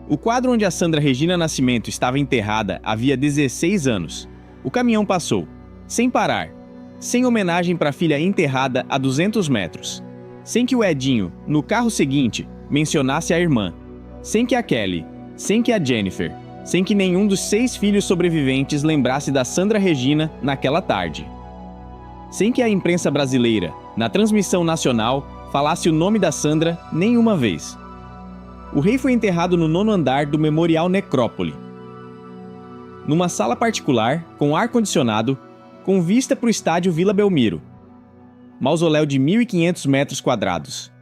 O quadro onde a Sandra Regina Nascimento estava enterrada havia 16 anos. O caminhão passou, sem parar, sem homenagem para a filha enterrada a 200 metros. Sem que o Edinho, no carro seguinte, mencionasse a irmã. Sem que a Kelly, sem que a Jennifer, sem que nenhum dos 6 filhos sobreviventes lembrasse da Sandra Regina naquela tarde. Sem que a imprensa brasileira, na transmissão nacional, falasse o nome da Sandra nenhuma vez. O rei foi enterrado no 9º andar do Memorial Necrópole. Numa sala particular, com ar-condicionado, com vista para o estádio Vila Belmiro. Mausoléu de 1.500 metros quadrados.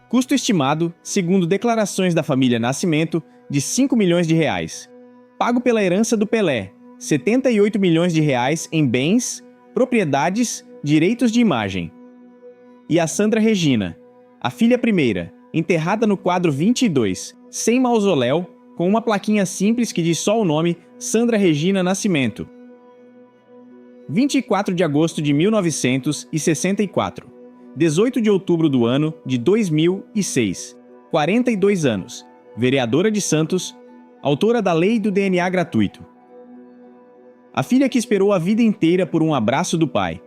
Custo estimado, segundo declarações da família Nascimento, de 5 milhões de reais. Pago pela herança do Pelé, 78 milhões de reais em bens, propriedades, direitos de imagem. E a Sandra Regina, a filha primeira, enterrada no quadro 22, sem mausoléu, com uma plaquinha simples que diz só o nome Sandra Regina Nascimento. 24 de agosto de 1964. 18 de outubro do ano de 2006. 42 anos. Vereadora de Santos, autora da Lei do DNA gratuito. A filha que esperou a vida inteira por um abraço do pai.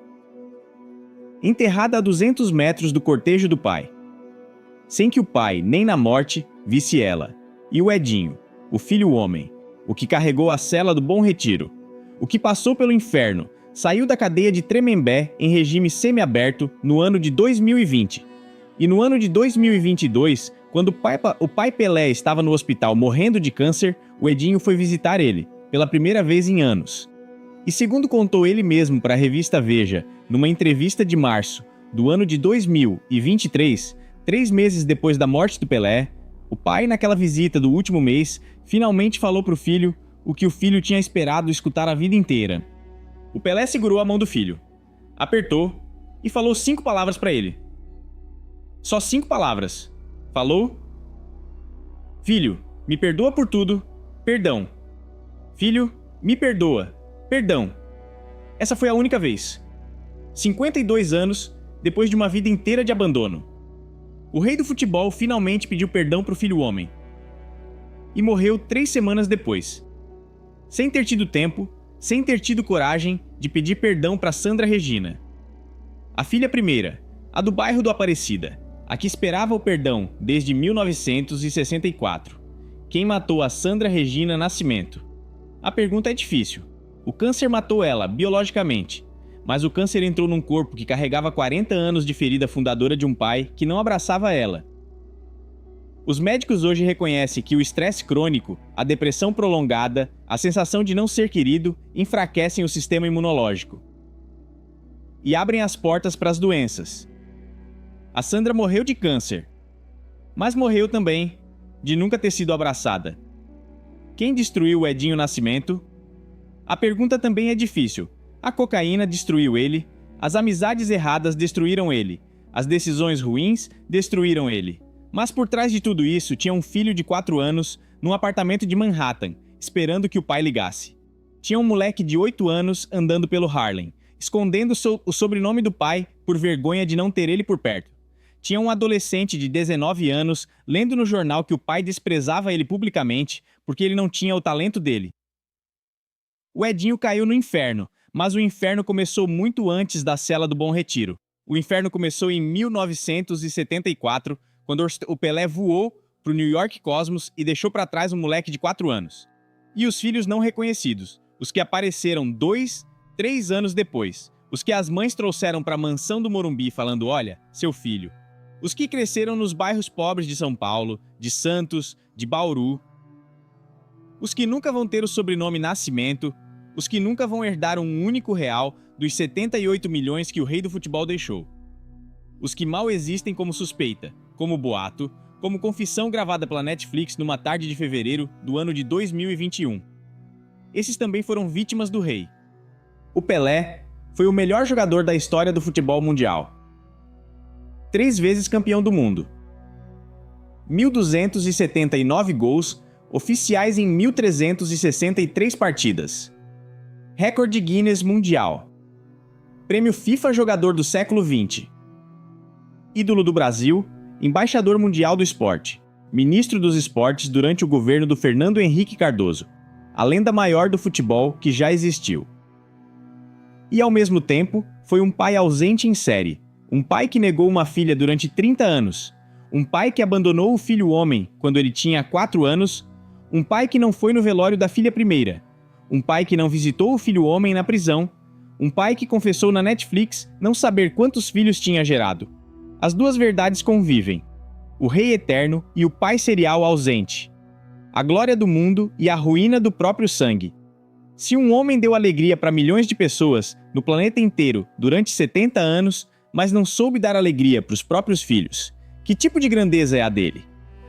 Enterrada a 200 metros do cortejo do pai. Sem que o pai, nem na morte, visse ela. E o Edinho, o filho homem, o que carregou a cela do Bom Retiro, o que passou pelo inferno, saiu da cadeia de Tremembé em regime semiaberto no ano de 2020. E no ano de 2022, quando o pai Pelé estava no hospital morrendo de câncer, o Edinho foi visitar ele, pela primeira vez em anos. E segundo contou ele mesmo para a revista Veja, numa entrevista de março do ano de 2023, 3 meses depois da morte do Pelé, o pai, naquela visita do último mês, finalmente falou para o filho o que o filho tinha esperado escutar a vida inteira. O Pelé segurou a mão do filho, apertou e falou 5 palavras para ele. Só 5 palavras. Falou: "Filho, me perdoa por tudo, perdão. Filho, me perdoa, perdão." Essa foi a única vez. 52 anos depois de uma vida inteira de abandono. O rei do futebol finalmente pediu perdão para o filho homem. E morreu 3 semanas depois. Sem ter tido tempo, sem ter tido coragem de pedir perdão para Sandra Regina. A filha primeira, a do bairro do Aparecida, a que esperava o perdão desde 1964. Quem matou a Sandra Regina Nascimento? A pergunta é difícil. O câncer matou ela, biologicamente, mas o câncer entrou num corpo que carregava 40 anos de ferida fundadora de um pai que não abraçava ela. Os médicos hoje reconhecem que o estresse crônico, a depressão prolongada, a sensação de não ser querido enfraquecem o sistema imunológico e abrem as portas para as doenças. A Sandra morreu de câncer, mas morreu também de nunca ter sido abraçada. Quem destruiu o Edinho Nascimento? A pergunta também é difícil. A cocaína destruiu ele, as amizades erradas destruíram ele, as decisões ruins destruíram ele. Mas por trás de tudo isso tinha um filho de 4 anos num apartamento de Manhattan, esperando que o pai ligasse. Tinha um moleque de 8 anos andando pelo Harlem, escondendo o sobrenome do pai por vergonha de não ter ele por perto. Tinha um adolescente de 19 anos lendo no jornal que o pai desprezava ele publicamente porque ele não tinha o talento dele. O Edinho caiu no inferno, mas o inferno começou muito antes da cela do Bom Retiro. O inferno começou em 1974, quando o Pelé voou para o New York Cosmos e deixou para trás um moleque de 4 anos. E os filhos não reconhecidos, os que apareceram 2, 3 anos depois, os que as mães trouxeram para a mansão do Morumbi falando: olha, seu filho. Os que cresceram nos bairros pobres de São Paulo, de Santos, de Bauru. Os que nunca vão ter o sobrenome Nascimento, os que nunca vão herdar um único real dos 78 milhões que o rei do futebol deixou. Os que mal existem como suspeita, como boato, como confissão gravada pela Netflix numa tarde de fevereiro do ano de 2021. Esses também foram vítimas do rei. O Pelé foi o melhor jogador da história do futebol mundial. 3 vezes campeão do mundo. 1.279 gols oficiais em 1.363 partidas. Recorde Guinness Mundial. Prêmio FIFA Jogador do Século XX. Ídolo do Brasil, embaixador mundial do esporte, ministro dos esportes durante o governo do Fernando Henrique Cardoso, a lenda maior do futebol que já existiu. E ao mesmo tempo, foi um pai ausente em série, um pai que negou uma filha durante 30 anos, um pai que abandonou o filho homem quando ele tinha 4 anos, um pai que não foi no velório da filha primeira, um pai que não visitou o filho homem na prisão, um pai que confessou na Netflix não saber quantos filhos tinha gerado. As duas verdades convivem: o rei eterno e o pai serial ausente. A glória do mundo e a ruína do próprio sangue. Se um homem deu alegria para milhões de pessoas no planeta inteiro durante 70 anos, mas não soube dar alegria para os próprios filhos, que tipo de grandeza é a dele?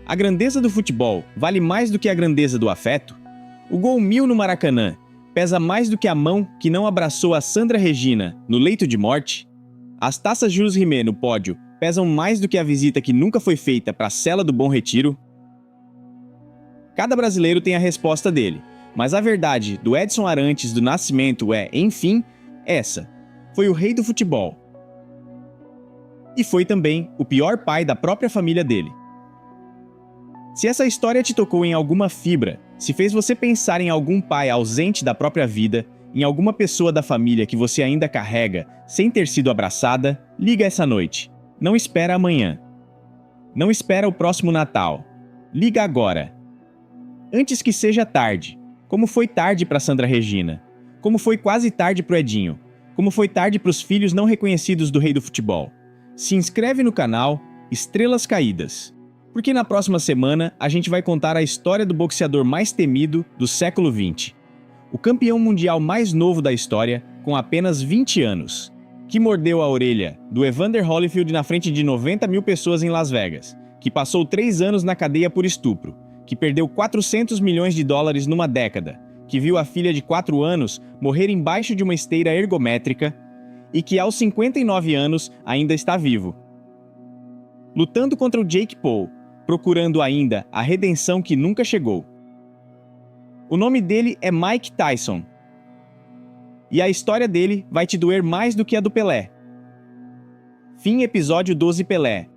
A grandeza do futebol vale mais do que a grandeza do afeto? O gol 1000 no Maracanã pesa mais do que a mão que não abraçou a Sandra Regina no leito de morte? As taças Jules Rimet no pódio pesam mais do que a visita que nunca foi feita para a cela do Bom Retiro? Cada brasileiro tem a resposta dele, mas a verdade do Edson Arantes do Nascimento é, enfim, essa: foi o rei do futebol. E foi também o pior pai da própria família dele. Se essa história te tocou em alguma fibra, se fez você pensar em algum pai ausente da própria vida, em alguma pessoa da família que você ainda carrega sem ter sido abraçada, liga essa noite. Não espera amanhã. Não espera o próximo Natal. Liga agora. Antes que seja tarde, como foi tarde para Sandra Regina, como foi quase tarde para o Edinho, como foi tarde para os filhos não reconhecidos do rei do futebol. Se inscreve no canal Estrelas Caídas, porque na próxima semana a gente vai contar a história do boxeador mais temido do século XX, o campeão mundial mais novo da história, com apenas 20 anos, que mordeu a orelha do Evander Holyfield na frente de 90 mil pessoas em Las Vegas, que passou 3 anos na cadeia por estupro, que perdeu 400 milhões de dólares numa década, que viu a filha de 4 anos morrer embaixo de uma esteira ergométrica e que aos 59 anos ainda está vivo. Lutando contra o Jake Paul, procurando ainda a redenção que nunca chegou. O nome dele é Mike Tyson. E a história dele vai te doer mais do que a do Pelé. Fim episódio 12 Pelé.